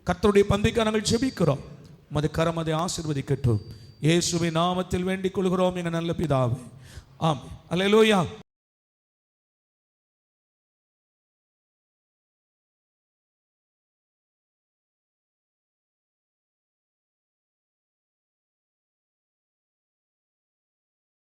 [SPEAKER 2] கர்த்தருடைய பந்திக்கு நாங்கள் ஜெபிக்கிறோம். உமது கரம் அதை ஆசீர்வதிக்கட்டும். இயேசுவின் நாமத்தில் வேண்டிக் கொள்கிறோம் எங்கள் நல்ல பிதாவே. ஆமென். அல்லேலூயா.